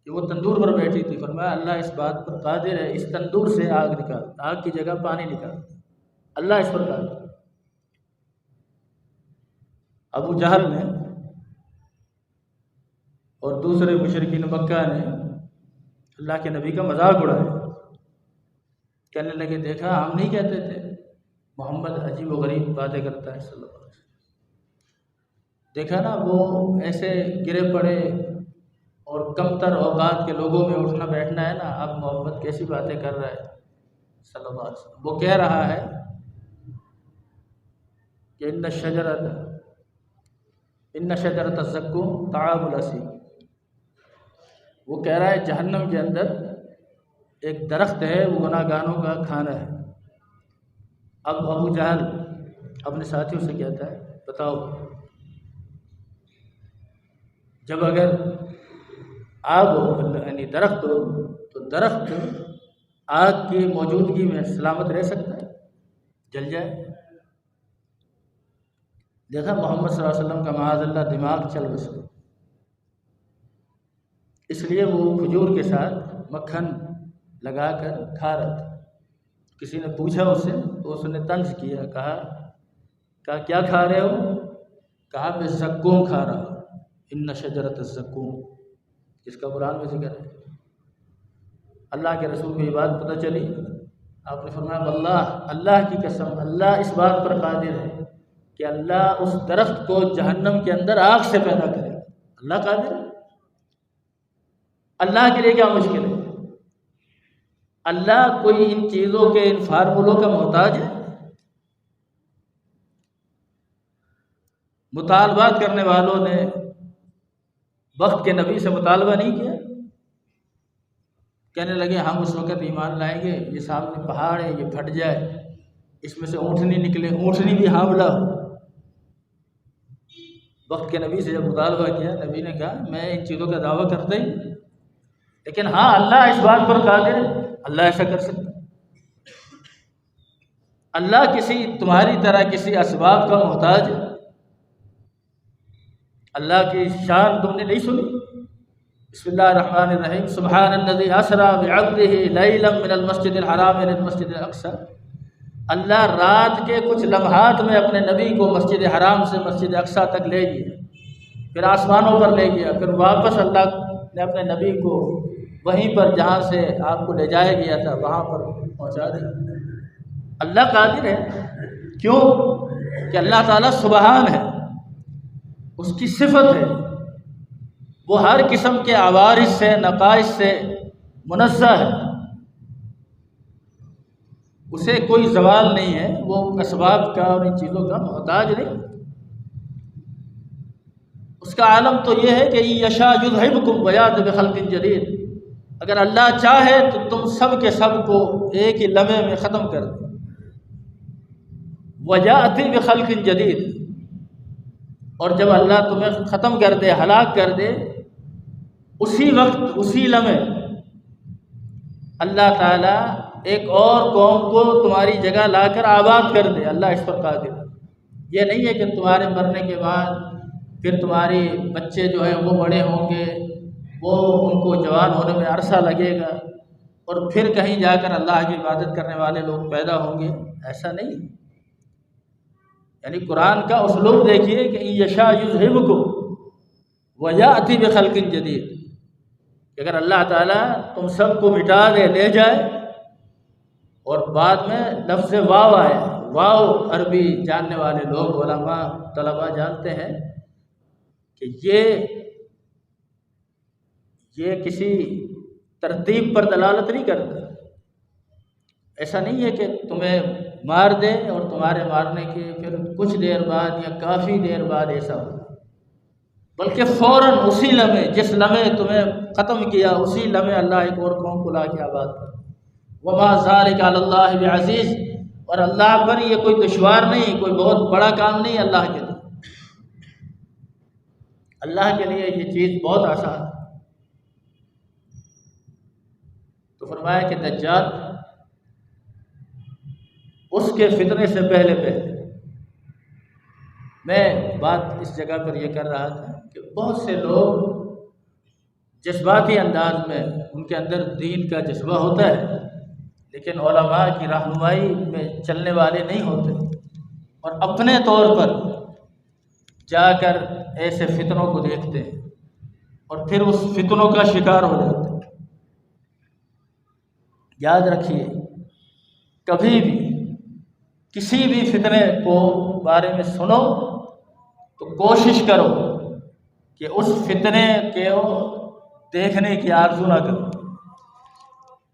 کہ وہ تندور پر بیٹھی تھی، فرمایا اللہ اس بات پر قادر ہے اس تندور سے آگ نکال، آگ کی جگہ پانی نکال، اللہ اس پر قادر ہے۔ ابو جہل نے اور دوسرے مشرکین مکہ نے اللہ کے نبی کا مذاق اڑایا، کہنے لگے دیکھا ہم نہیں کہتے تھے محمد عجیب و غریب باتیں کرتا ہے صلی اللہ علیہ وسلم، دیکھا نا وہ ایسے گرے پڑے اور کمتر اوقات کے لوگوں میں اٹھنا بیٹھنا ہے نا، اب محمد کیسی باتیں کر رہا ہے صلی اللہ علیہ وسلم۔ وہ کہہ رہا ہے کہ ان شجرۃ الزقوم طعام الاثیم، وہ کہہ رہا ہے جہنم کے اندر ایک درخت ہے وہ گناہ گاروں کا کھانا ہے۔ اب ابو جہل اپنے ساتھیوں سے کہتا ہے بتاؤ جب اگر آگ ہو یعنی درخت ہو تو درخت آگ کی موجودگی میں سلامت رہ سکتا ہے؟ جل جائے۔ دیکھا محمد صلی اللہ علیہ وسلم کا معاذ اللہ دماغ چل بسا، اس لیے وہ کھجور کے ساتھ مکھن لگا کر کھا رہا تھا۔ کسی نے پوچھا اس سے تو اس نے طنز کیا، کہا کیا کھا رہے ہو؟ کہا میں زقوم کھا رہا ہوں، ان شجرۃ الزقوم، جس کا قرآن میں ذکر ہے۔ اللہ کے رسول کو یہ بات پتہ چلی، آپ نے فرمایا واللہ اللہ کی قسم اللہ اس بات پر قادر ہے کہ اللہ اس درخت کو جہنم کے اندر آگ سے پیدا کرے، اللہ قادر ہے۔ اللہ کے لیے کیا مشکل ہے؟ اللہ کوئی ان چیزوں کے ان فارمولوں کا محتاج ہے؟ مطالبات کرنے والوں نے وقت کے نبی سے مطالبہ نہیں کیا، کہنے لگے ہم اس وقت ایمان لائیں گے یہ سامنے پہاڑ ہے یہ پھٹ جائے، اس میں سے اونٹنی نکلے، اونٹنی بھی حاملہ ہو۔ وقت کے نبی سے جب مطالبہ کیا، نبی نے کہا میں ان چیزوں کا دعویٰ کرتا ہی، لیکن ہاں اللہ اس بات پر قادر ہے، اللہ ایسا کر سکتا ہے۔ اللہ کسی تمہاری طرح کسی اسباب کا محتاج ہے؟ اللہ کی شان تم نے نہیں سنی؟ بسم اللہ الرحمن الرحیم، سبحان الذی اسری بعبدہ لیلا من المسجد الحرام الى المسجد الاقصی، اللہ رات کے کچھ لمحات میں اپنے نبی کو مسجد حرام سے مسجد اقصی تک لے گیا، پھر آسمانوں پر لے گیا، پھر واپس اللہ نے اپنے نبی کو وہیں پر جہاں سے آپ کو لے جایا گیا تھا وہاں پر پہنچا دیا۔ اللہ قادر ہے، کیوں کہ اللہ تعالیٰ سبحان ہے، اس کی صفت ہے، وہ ہر قسم کے عوارض سے نقائص سے منزہ ہے، اسے کوئی زوال نہیں ہے، وہ اسباب کا اور ان چیزوں کا محتاج نہیں۔ اس کا عالم تو یہ ہے کہ یشاء یذھبکم ویأتی بخلق جدید، اگر اللہ چاہے تو تم سب کے سب کو ایک ہی لمحے میں ختم کر دے، ویأتی بخلق جدید، اور جب اللہ تمہیں ختم کر دے ہلاک کر دے اسی وقت اسی لمحے اللہ تعالیٰ ایک اور قوم کو تمہاری جگہ لا کر آباد کر دے، اللہ اس پر قادر ہے۔ یہ نہیں ہے کہ تمہارے مرنے کے بعد پھر تمہاری بچے جو ہیں وہ بڑے ہوں گے، وہ ان کو جوان ہونے میں عرصہ لگے گا، اور پھر کہیں جا کر اللہ کی عبادت کرنے والے لوگ پیدا ہوں گے، ایسا نہیں۔ یعنی قرآن کا اسلوب دیکھیے کہ یشاء یذہبکم ویأتی بخلق جدید، کہ اگر اللہ تعالیٰ تم سب کو مٹا دے، لے جائے، اور بعد میں لفظ واو آئے، واو عربی جاننے والے لوگ علماء طلباء جانتے ہیں کہ یہ کسی ترتیب پر دلالت نہیں کرتا۔ ایسا نہیں ہے کہ تمہیں مار دے اور تمہارے مارنے کے پھر کچھ دیر بعد یا کافی دیر بعد ایسا ہو، بلکہ فوراً اسی لمحے، جس لمحے تمہیں ختم کیا اسی لمحے اللہ ایک اور قوم کو لا کے آباد کر۔ وما ذلک علی اللہ بعزیز، اور اللہ پر یہ کوئی دشوار نہیں، کوئی بہت بڑا کام نہیں اللہ کے لیے۔ اللہ کے لیے یہ چیز بہت آسان ہے۔ تو فرمایا کہ دجال اس کے فتنے سے پہلے میں بات اس جگہ پر یہ کر رہا تھا کہ بہت سے لوگ جذباتی انداز میں ان کے اندر دین کا جذبہ ہوتا ہے، لیکن علماء کی رہنمائی میں چلنے والے نہیں ہوتے، اور اپنے طور پر جا کر ایسے فتنوں کو دیکھتے ہیں اور پھر اس فتنوں کا شکار ہو جاتے ہیں۔ یاد رکھیے، کبھی بھی کسی بھی فتنے کو بارے میں سنو تو کوشش کرو کہ اس فتنے کو دیکھنے کی آرزو نہ کرو،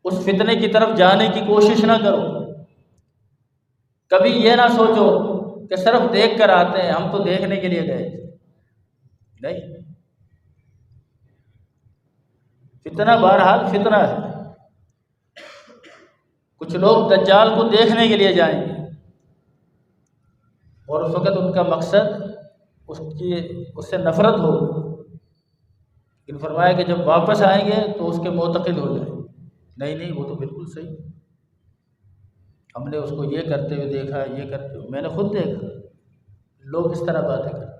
اس فتنے کی طرف جانے کی کوشش نہ کرو۔ کبھی یہ نہ سوچو کہ صرف دیکھ کر آتے ہیں، ہم تو دیکھنے کے لیے گئے تھے، نہیں۔ فتنہ بہرحال فتنہ ہے۔ کچھ لوگ دجال کو دیکھنے کے لیے جائیں گے اور اس وقت ان کا مقصد اس سے نفرت ہوگی، لیکن فرمایا کہ جب واپس آئیں گے تو اس کے معتقد ہو جائیں، نہیں وہ تو بالکل صحیح، ہم نے اس کو یہ کرتے ہوئے دیکھا، یہ کرتے ہوئے میں نے خود دیکھا۔ لوگ اس طرح باتیں کرتے ہیں۔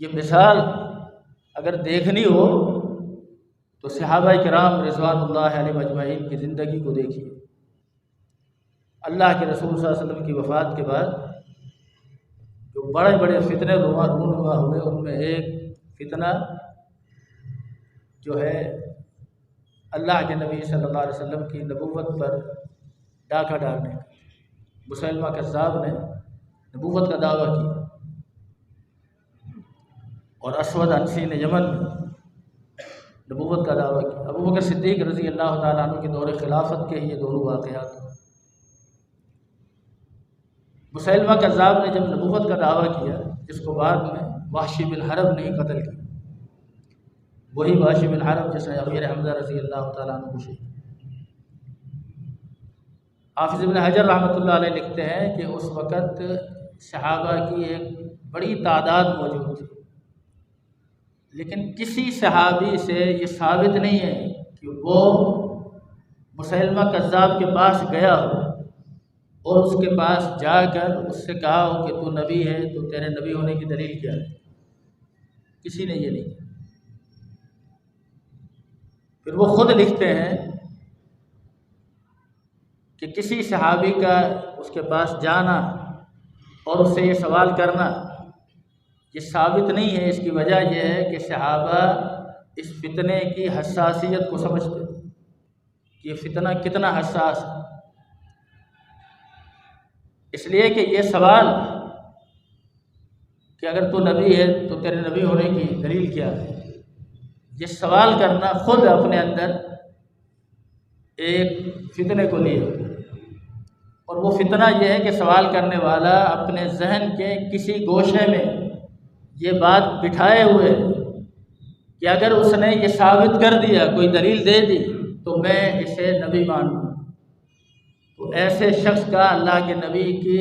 یہ مثال اگر دیکھنی ہو تو صحابہ کرام رضوان اللہ علیہ مجمعین کی زندگی کو دیکھیے۔ اللہ کے رسول صلی اللہ علیہ وسلم کی وفات کے بعد جو بڑے بڑے فتنے رونما ہوئے، ان میں ایک فتنہ جو ہے اللہ کے نبی صلی اللہ علیہ وسلم کی نبوت پر ڈاکہ ڈالنے کا۔ مسیلمہ کذاب نے نبوت کا دعویٰ کیا، اور اسود عنسی نے یمن میں نبوت کا دعویٰ کیا۔ ابو بکر صدیق رضی اللہ تعالیٰ عنہ کے دور خلافت کے یہ دونوں واقعات۔ مسیلمہ کذاب نے جب نبوت کا دعویٰ کیا، جس کو بعد میں وحشی بن حرب نے قتل کیا، وہی وحشی بن حرب جس نے امیر حمزہ رضی اللہ تعالیٰ عنہ کو شہید۔ حافظ ابن حجر رحمۃ اللہ علیہ لکھتے ہیں کہ اس وقت صحابہ کی ایک بڑی تعداد موجود تھی، لیکن کسی صحابی سے یہ ثابت نہیں ہے کہ وہ مسیلمہ کذاب کے پاس گیا ہو اور اس کے پاس جا کر اس سے کہا ہو کہ تو نبی ہے، تو تیرے نبی ہونے کی دلیل کیا ہے۔ کسی نے یہ نہیں کیا۔ پھر وہ خود لکھتے ہیں کہ کسی صحابی کا اس کے پاس جانا اور اس سے یہ سوال کرنا یہ ثابت نہیں ہے۔ اس کی وجہ یہ ہے کہ صحابہ اس فتنے کی حساسیت کو سمجھتے کہ یہ فتنہ کتنا حساس ہے، اس لیے کہ یہ سوال کہ اگر تو نبی ہے تو تیرے نبی ہونے کی دلیل کیا ہے، یہ سوال کرنا خود اپنے اندر ایک فتنے کو لیے، اور وہ فتنہ یہ ہے کہ سوال کرنے والا اپنے ذہن کے کسی گوشے میں یہ بات بٹھائے ہوئے کہ اگر اس نے یہ ثابت کر دیا، کوئی دلیل دے دی، تو میں اسے نبی مانوں۔ تو ایسے شخص کا اللہ کے نبی کی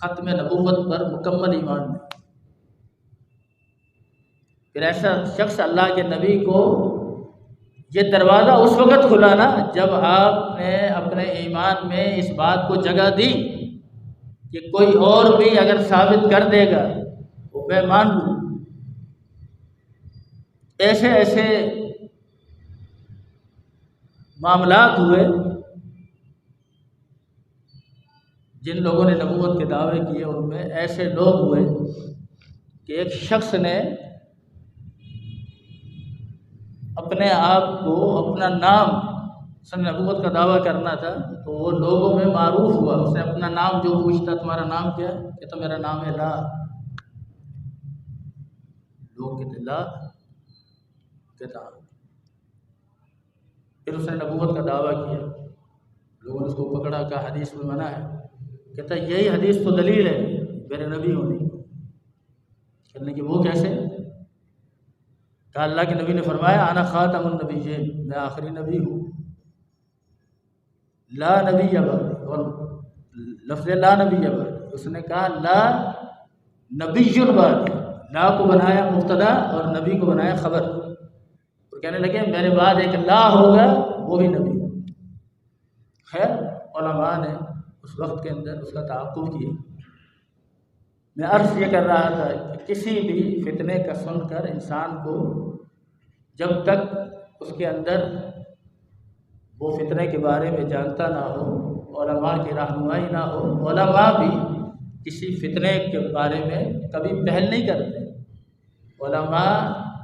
ختم نبوت پر مکمل ایمان ہے۔ پھر ایسا شخص اللہ کے نبی کو یہ دروازہ اس وقت کھلا نا جب آپ نے اپنے ایمان میں اس بات کو جگہ دی کہ کوئی اور بھی اگر ثابت کر دے گا تو میں مان لوں۔ ایسے معاملات ہوئے، جن لوگوں نے نبوت کے دعوے کیے ان میں ایسے لوگ ہوئے کہ ایک شخص نے اپنے آپ کو، اپنا نام، اس نے نبوت کا دعویٰ کرنا تھا تو وہ لوگوں میں معروف ہوا، اس نے اپنا نام جو پوچھتا تمہارا نام کیا ہے، کہتا میرا نام ہے لا، لوگ کہتے لا، کہتا پھر اس نے نبوت کا دعویٰ کیا، لوگوں نے اس کو پکڑا، کہا حدیث میں منع ہے، کہتا یہی حدیث تو دلیل ہے میرے نبی ہونے کی، کہنے کہ وہ کیسے؟ کہا اللہ کے نبی نے فرمایا انا خاتم النبیین، میں آخری نبی ہوں، لا نبی بعدی، اور لفظ لا نبی بعدی، اس نے کہا لا نبی بعدی، لا کو بنایا مبتدا اور نبی کو بنایا خبر، اور کہنے لگے میرے بعد ایک لا ہوگا وہ بھی نبی۔ خیر علماء نے اس وقت کے اندر اس کا تعاقب کیا۔ میں عرض یہ کر رہا تھا کہ کسی بھی فتنے کا سن کر انسان کو جب تک اس کے اندر وہ فتنے کے بارے میں جانتا نہ ہو، علماء کی رہنمائی نہ ہو، علماء بھی کسی فتنے کے بارے میں کبھی پہل نہیں کرتے، علماء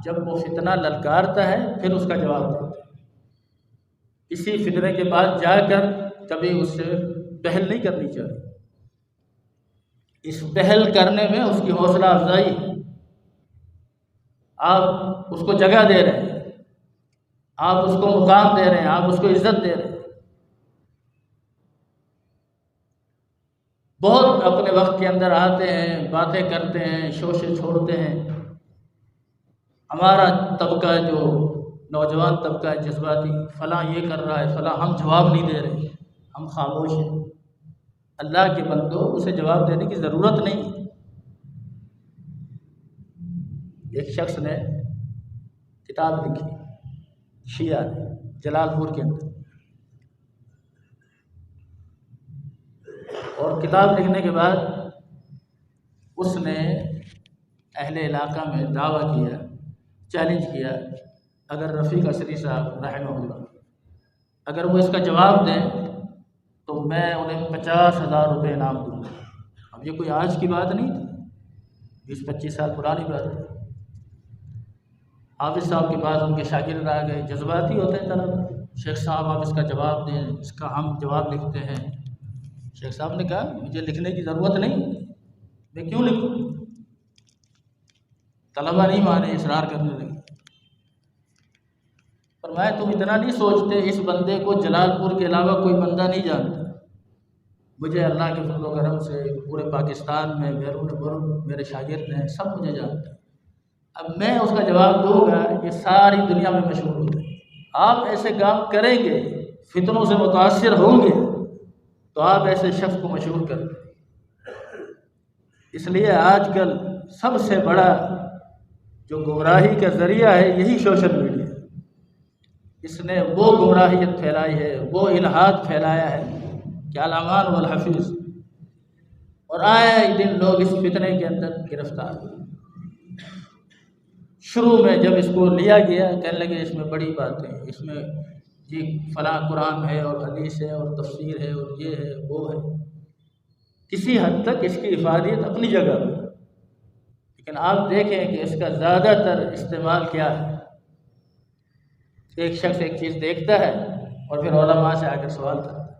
جب وہ فتنہ للکارتا ہے پھر اس کا جواب دیتے ہیں، کسی فتنے کے پاس جا کر کبھی اس سے پہل نہیں کرنی چاہیے، اس پہل کرنے میں اس کی حوصلہ افزائی ہے، آپ اس کو جگہ دے رہے ہیں، آپ اس کو مقام دے رہے ہیں، آپ اس کو عزت دے رہے ہیں۔ بہت اپنے وقت کے اندر آتے ہیں، باتیں کرتے ہیں، شوشے چھوڑتے ہیں، ہمارا طبقہ جو نوجوان طبقہ ہے جذباتی، فلاں یہ کر رہا ہے، فلاں، ہم جواب نہیں دے رہے، ہم خاموش ہیں۔ اللہ کے بندو، اسے جواب دینے کی ضرورت نہیں۔ ایک شخص نے کتاب لکھی، شیعہ نے، جلال پور کے اندر، اور کتاب لکھنے کے بعد اس نے اہل علاقہ میں دعویٰ کیا، چیلنج کیا، اگر رفیق اثری صاحب رحمہ اللہ اگر وہ اس کا جواب دیں تو میں انہیں 50,000 روپے انعام دوں گا۔ اب یہ کوئی آج کی بات نہیں تھی، 20-25 سال پرانی بات ہے۔ حافظ صاحب کے پاس ان کے شاگرد آ گئے، جذباتی ہوتے ہیں طلب، شیخ صاحب آپ اس کا جواب دیں، اس کا ہم جواب لکھتے ہیں۔ شیخ صاحب نے کہا مجھے لکھنے کی ضرورت نہیں، میں کیوں لکھوں؟ طلبہ نہیں مانے، اصرار کرنے لگے۔ فرمایا تم اتنا نہیں سوچتے اس بندے کو جلال پور کے علاوہ کوئی بندہ نہیں جانتا، مجھے اللہ کے فضل و کرم سے پورے پاکستان میں بیرون ملک میرے شاگرد ہیں، سب مجھے جانتے ہیں، اب میں اس کا جواب دوں گا یہ ساری دنیا میں مشہور ہو جائے۔ آپ ایسے کام کریں گے، فتنوں سے متاثر ہوں گے تو آپ ایسے شخص کو مشہور کر دیں۔ اس لیے آج کل سب سے بڑا جو گمراہی کا ذریعہ ہے یہی سوشل میڈیا، اس نے وہ گمراہیت پھیلائی ہے، وہ الحاد پھیلایا ہے کہ الامان والحفیظ، اور آئے دن لوگ اس فتنے کے اندر گرفتار ہوئے۔ شروع میں جب اس کو لیا گیا کہنے لگے اس میں بڑی باتیں، اس میں جی فلاں قرآن ہے اور حدیث ہے اور تفسیر ہے اور یہ ہے وہ ہے، کسی حد تک اس کی افادیت اپنی جگہ پر، لیکن آپ دیکھیں کہ اس کا زیادہ تر استعمال کیا ہے۔ ایک شخص ایک چیز دیکھتا ہے اور پھر علماء سے آ کر سوال کرتا ہے،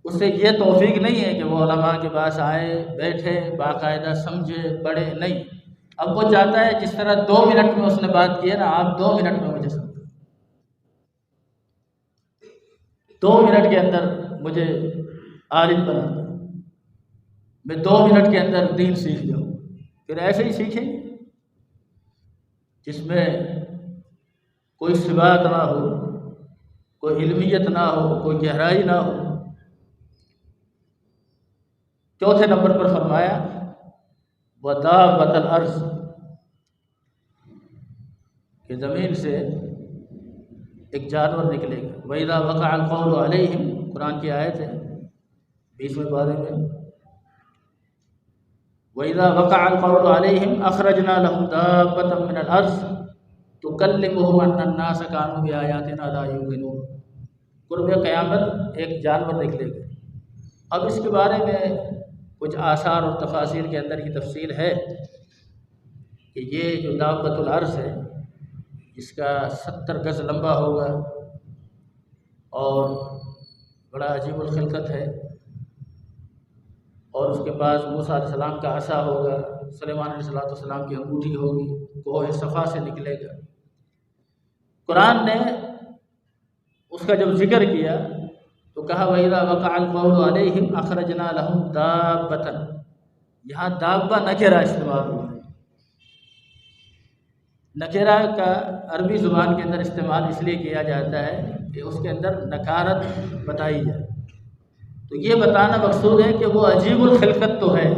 اس سے یہ توفیق نہیں ہے کہ وہ علماء کے پاس آئے، بیٹھے، باقاعدہ سمجھے، پڑھے، نہیں، اب وہ چاہتا ہے جس طرح 2 منٹ میں اس نے بات کی ہے نا، آپ 2 منٹ میں مجھے سمجھو، 2 منٹ کے اندر مجھے عالم بنا دو، میں 2 منٹ کے اندر دین سیکھ جاؤں۔ پھر ایسے ہی سیکھیں جس میں کوئی ثبات نہ ہو، کوئی علمیت نہ ہو، کوئی گہرائی نہ ہو۔ چوتھے نمبر پر فرمایا وَدَابَّةَ الْأَرْضِ، کہ زمین سے ایک جانور نکلے گا۔ وَإِذَا وَقَعَ الْقَوْلُ عَلَيْهِمْ، قرآن کی آیت ہے 20ویں پارے میں، وَإِذَا وَقَعَ الْقَوْلُ عَلَيْهِمْ أَخْرَجْنَا لَهُمْ دَابَّةً مِّنَ الْأَرْضِ تُكَلِّمُهُمْ أَنَّ النَّاسَ كَانُوا بِآيَاتِنَا لَا يُوقِنُونَ۔ قرب قیامت ایک جانور نکلے گا۔ اب اس کے بارے میں کچھ آثار اور تفاصیر کے اندر کی تفصیل ہے کہ یہ جو دابۃ الارض ہے اس کا 70 گز لمبا ہوگا اور بڑا عجیب الخلقت ہے، اور اس کے پاس موسیٰ علیہ السلام کا عصا ہوگا، سلیمان علیہ السلام کی انگوٹھی ہوگی، کوہ صفا سے نکلے گا۔ قرآن نے اس کا جب ذکر کیا تو کہا وَإِذَا وَقَعَ الْقَوْلُ عَلَيْهِمْ أَخْرَجْنَا لَهُمْ دَابَّةً، یہاں دابہ نکرہ استعمال ہوا ہے۔ نکرہ کا عربی زبان کے اندر استعمال اس لیے کیا جاتا ہے کہ اس کے اندر نکارت بتائی جائے، تو یہ بتانا مقصود ہے کہ وہ عجیب الخلقت تو ہے،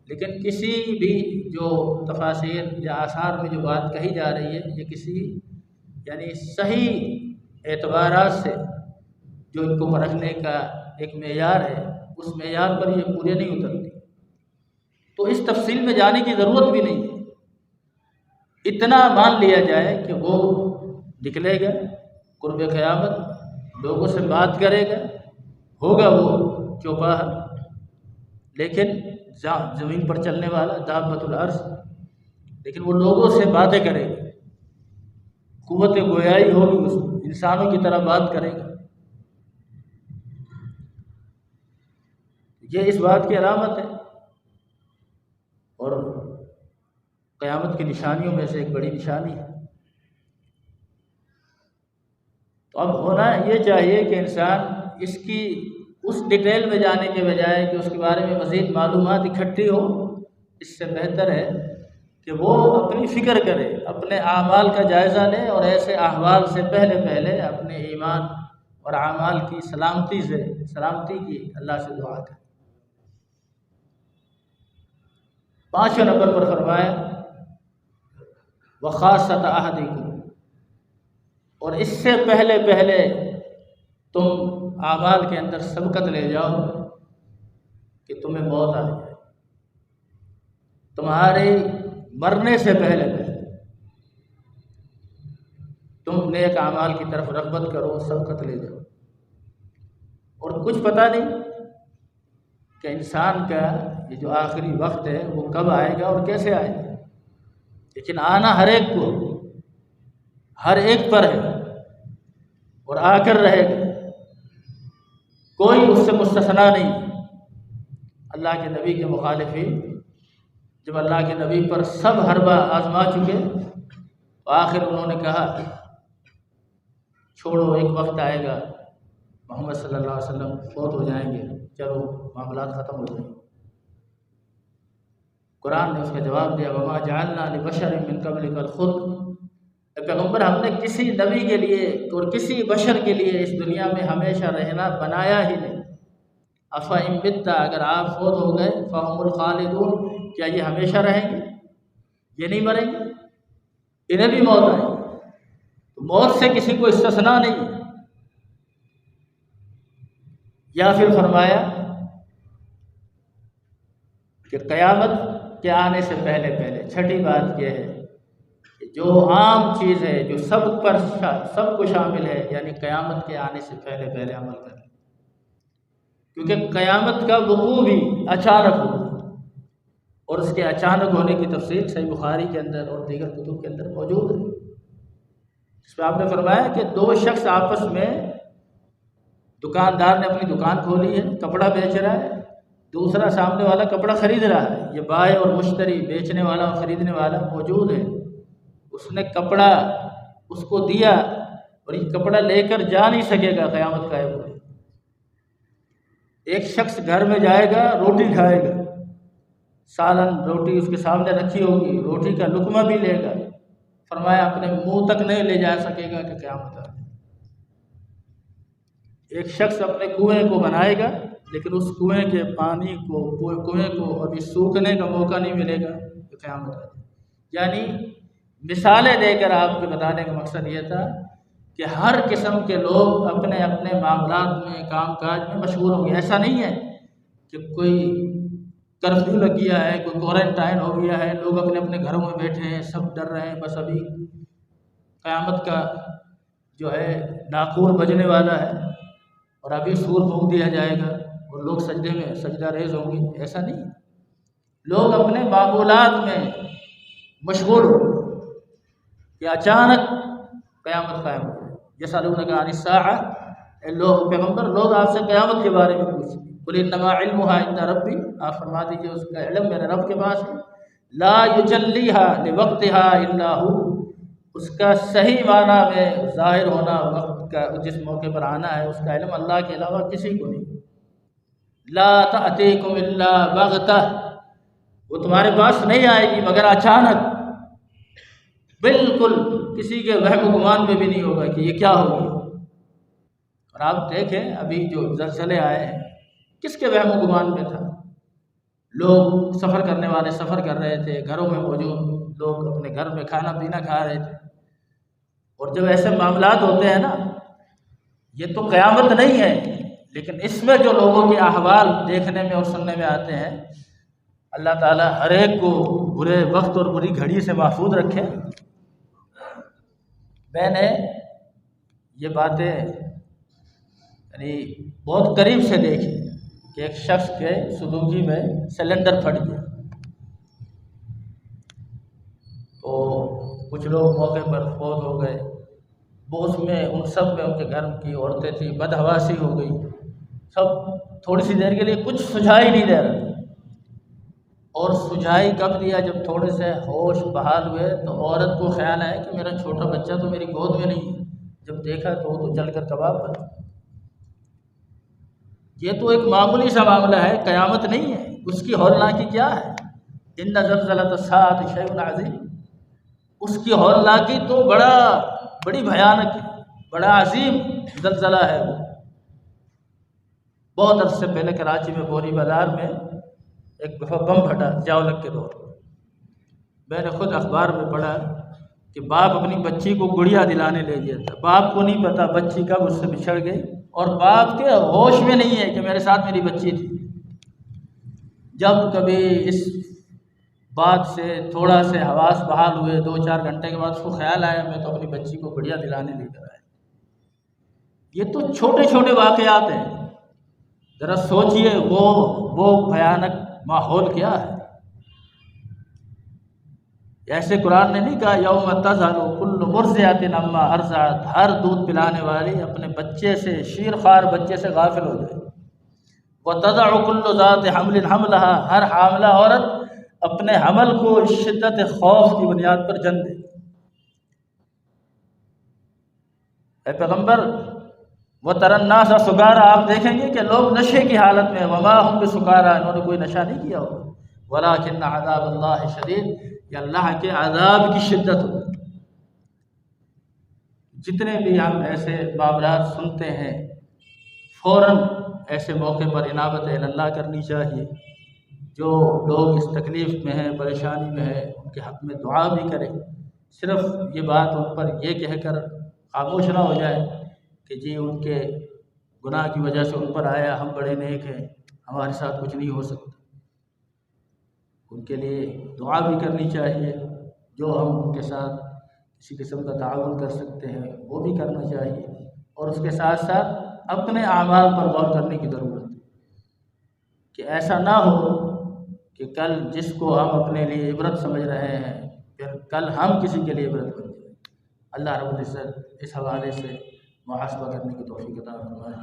لیکن کسی بھی جو تفاسیر یا آثار میں جو بات کہی جا رہی ہے یہ کسی یعنی صحیح اعتبارات سے جو ان کو پرکھنے کا ایک معیار ہے اس معیار پر یہ پورے نہیں اترتی، تو اس تفصیل میں جانے کی ضرورت بھی نہیں ہے۔ اتنا مان لیا جائے کہ وہ نکلے گا قرب قیامت، لوگوں سے بات کرے گا، ہوگا وہ چوپاہا لیکن زمین پر چلنے والا دابۃ الارض، لیکن وہ لوگوں سے باتیں کرے گا، قوت گویائی ہوگی، اس انسانوں کی طرح بات کرے گا۔ یہ اس بات کی علامت ہے اور قیامت کی نشانیوں میں سے ایک بڑی نشانی ہے۔ تو اب ہونا یہ چاہیے کہ انسان اس ڈیٹیل میں جانے کے بجائے کہ اس کے بارے میں مزید معلومات اکٹھی ہو، اس سے بہتر ہے کہ وہ اپنی فکر کرے، اپنے اعمال کا جائزہ لے اور ایسے احوال سے پہلے اپنے ایمان اور اعمال کی سلامتی کی اللہ سے دعا کرے۔ 5 نمبر پر فرمایا وخاصۃ احدکم، اور اس سے پہلے تم اعمال کے اندر سبقت لے جاؤ کہ تمہیں موت آ جائے، تمہارے مرنے سے پہلے تم نیک اعمال کی طرف رغبت کرو، سبقت لے جاؤ۔ اور کچھ پتہ نہیں کہ انسان کا یہ جو آخری وقت ہے وہ کب آئے گا اور کیسے آئے گا، لیکن آنا ہر ایک کو، ہر ایک پر ہے اور آ کر رہے گا، کوئی اس سے مستثنا نہیں۔ اللہ کے نبی کے مخالفین جب اللہ کے نبی پر سب حربہ آزما چکے تو آخر انہوں نے کہا چھوڑو، ایک وقت آئے گا محمد صلی اللہ علیہ وسلم فوت ہو جائیں گے، چلو معاملات ختم ہو جائیں گے۔ قرآن نے اس کا جواب دیا وما جعلنا لبشر من قبلک الخلد، اے پیغمبر ہم نے کسی نبی کے لیے اور کسی بشر کے لیے اس دنیا میں ہمیشہ رہنا بنایا ہی نہیں۔ افإن مت، اگر آپ فوت ہو گئے، فهم الخالدون، کیا یہ ہمیشہ رہیں گے؟ یہ نہیں مریں گے، انہیں بھی موت آئے گی، تو موت سے کسی کو استثناء نہیں ہے۔ یا پھر فرمایا کہ قیامت کے آنے سے پہلے چھٹی بات یہ ہے کہ جو عام چیز ہے جو سب کو شامل ہے، یعنی قیامت کے آنے سے پہلے عمل کریں، کیونکہ قیامت کا وقوع بھی اچانک ہوگا، اور اس کے اچانک ہونے کی تفصیل صحیح بخاری کے اندر اور دیگر کتب کے اندر موجود ہے۔ اس میں آپ نے فرمایا کہ 2 شخص آپس میں، دکاندار نے اپنی دکان کھولی ہے، کپڑا بیچ رہا ہے، دوسرا سامنے والا کپڑا خرید رہا ہے، یہ بائع اور مشتری، بیچنے والا اور خریدنے والا موجود ہے۔ اس نے کپڑا اس کو دیا اور یہ کپڑا لے کر جا نہیں سکے گا قیامت قائم ہوئے۔ ایک شخص گھر میں جائے گا، روٹی کھائے گا، سالن روٹی اس کے سامنے رکھی ہوگی، روٹی کا لقمہ بھی لے گا، فرمایا اپنے منہ تک نہیں لے جا سکے گا کہ قیامت آ جائے۔ ایک شخص اپنے کنویں کو بنائے گا لیکن اس کنویں کے پانی کو، کنویں کو ابھی سوکھنے کا موقع نہیں ملے گا کہ قیامت آ جائے۔ یعنی مثالیں دے کر آپ کو بتانے کا مقصد یہ تھا کہ ہر قسم کے لوگ اپنے اپنے معاملات میں، کام کاج میں مشغول ہوں گے۔ ایسا نہیں ہے کہ کوئی کرفیو لگ گیا ہے، کوئی کوارنٹائن ہو گیا ہے، لوگ اپنے اپنے گھروں میں بیٹھے ہیں، سب ڈر رہے ہیں، بس ابھی قیامت کا جو ہے ناقور بجنے والا ہے اور ابھی سور پھونک دیا جائے گا اور لوگ سجدے میں سجدہ ریز ہوں گے، ایسا نہیں۔ لوگ اپنے معمولات میں مشغول ہو کہ اچانک قیامت قائم ہو جائے۔ یسألونک عن الساعۃ، لوگ پیغمبر لوگ آپ سے قیامت کے بارے میں پوچھیں، قل انما علمها عند ربی، آپ فرما دیجیے اس کا علم میرے رب کے پاس ہے، لا یجلیها لوقتها الا هو، اس کا صحیح معنی میں ظاہر ہونا، وقت کا جس موقع پر آنا ہے اس کا علم اللہ کے علاوہ کسی کو نہیں۔ لا تأتیکم الا بغتہ، وہ تمہارے پاس نہیں آئے گی مگر اچانک، بالکل کسی کے وہم و گمان میں بھی نہیں ہوگا کہ یہ کیا ہوگی۔ اور آپ دیکھیں ابھی جو زلزلے آئے ہیں کس کے وہم و گمان میں تھا؟ لوگ سفر کرنے والے سفر کر رہے تھے، گھروں میں موجود لوگ اپنے گھر میں کھانا پینا کھا رہے تھے، اور جب ایسے معاملات ہوتے ہیں نا، یہ تو قیامت نہیں ہے لیکن اس میں جو لوگوں کے احوال دیکھنے میں اور سننے میں آتے ہیں، اللہ تعالیٰ ہر ایک کو برے وقت اور بری گھڑی سے محفوظ رکھے۔ میں نے یہ باتیں یعنی بہت قریب سے دیکھی کہ ایک شخص کے سزوکی میں سلنڈر پھٹ گیا، تو کچھ لوگ موقع پر فوت ہو گئے، وہ اس میں ان سب میں ان کے گھر کی عورتیں تھیں، بدحواسی ہو گئی، سب تھوڑی سی دیر کے لیے کچھ سجھائی نہیں دے رہا، اور سجھائی کب دیا جب تھوڑے سے ہوش بحال ہوئے تو عورت کو خیال آیا کہ میرا چھوٹا بچہ تو میری گود میں نہیں ہے، جب دیکھا تو وہ تو جل کر کباب بن۔ یہ تو ایک معمولی سا معاملہ ہے، قیامت نہیں ہے، اس کی ہولناکی کیا ہے؟ ان زلزلۃ الساعۃ شیء عظیم، اس کی ہولناکی تو بڑی بھیانک ہے، بڑا عظیم زلزلہ ہے وہ۔ بہت عرصے پہلے کراچی میں بوری بازار میں ایک دفعہ بم پھٹا جاولک کے دور پر، میں نے خود اخبار میں پڑھا کہ باپ اپنی بچی کو گڑیا دلانے لے گیا تھا، باپ کو نہیں پتا بچی کب اس سے بچھڑ گئی، اور باپ کے ہوش میں نہیں ہے کہ میرے ساتھ میری بچی تھی۔ جب کبھی اس بات سے تھوڑا سے حواس بحال ہوئے، 2-4 گھنٹے کے بعد اس کو خیال آیا میں تو اپنی بچی کو گڑیا دلانے لے کر آیا۔ یہ تو چھوٹے چھوٹے واقعات ہیں، ذرا سوچئے وہ بھیانک ماحول کیا ہے۔ ایسے قرآن نے نہیں کہا یوم تذہل کل مرضعۃ عما ارضعت، ہر دودھ پلانے والی اپنے بچے سے، شیر خوار بچے سے غافل ہو جائے، وتضع کل ذات حمل حملها، ہر حاملہ عورت اپنے حمل کو شدت خوف کی بنیاد پر جن دے۔ اے پیغمبر وتری الناس سکارا، آپ دیکھیں گے کہ لوگ نشے کی حالت میں، وما هم بسکارا، انہوں نے کوئی نشہ نہیں کیا ہو، ولکن عذاب اللہ شدید، کہ اللہ کے عذاب کی شدت ہو۔ جتنے بھی ہم ایسے معاملات سنتے ہیں فوراً ایسے موقع پر انابت اللہ کرنی چاہیے، جو لوگ اس تکلیف میں ہیں، پریشانی میں ہیں، ان کے حق میں دعا بھی کریں، صرف یہ بات ان پر یہ کہہ کر خاموش نہ ہو جائے کہ جی ان کے گناہ کی وجہ سے ان پر آیا، ہم بڑے نیک ہیں، ہمارے ساتھ کچھ نہیں ہو سکتا۔ ان کے لیے دعا بھی کرنی چاہیے، جو ہم ان کے ساتھ کسی قسم کا تعاون کر سکتے ہیں وہ بھی کرنا چاہیے، اور اس کے ساتھ ساتھ اپنے اعمال پر غور کرنے کی ضرورت ہے کہ ایسا نہ ہو کہ کل جس کو ہم اپنے لیے عبرت سمجھ رہے ہیں پھر کل ہم کسی کے لیے عبرت بن جائیں۔ اللہ رب العزت اس حوالے سے محاسبہ کرنے کی توفیق عطا فرمائے۔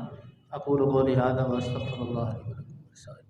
اقول قولی ھذا واستغفر اللہ لی ولکم۔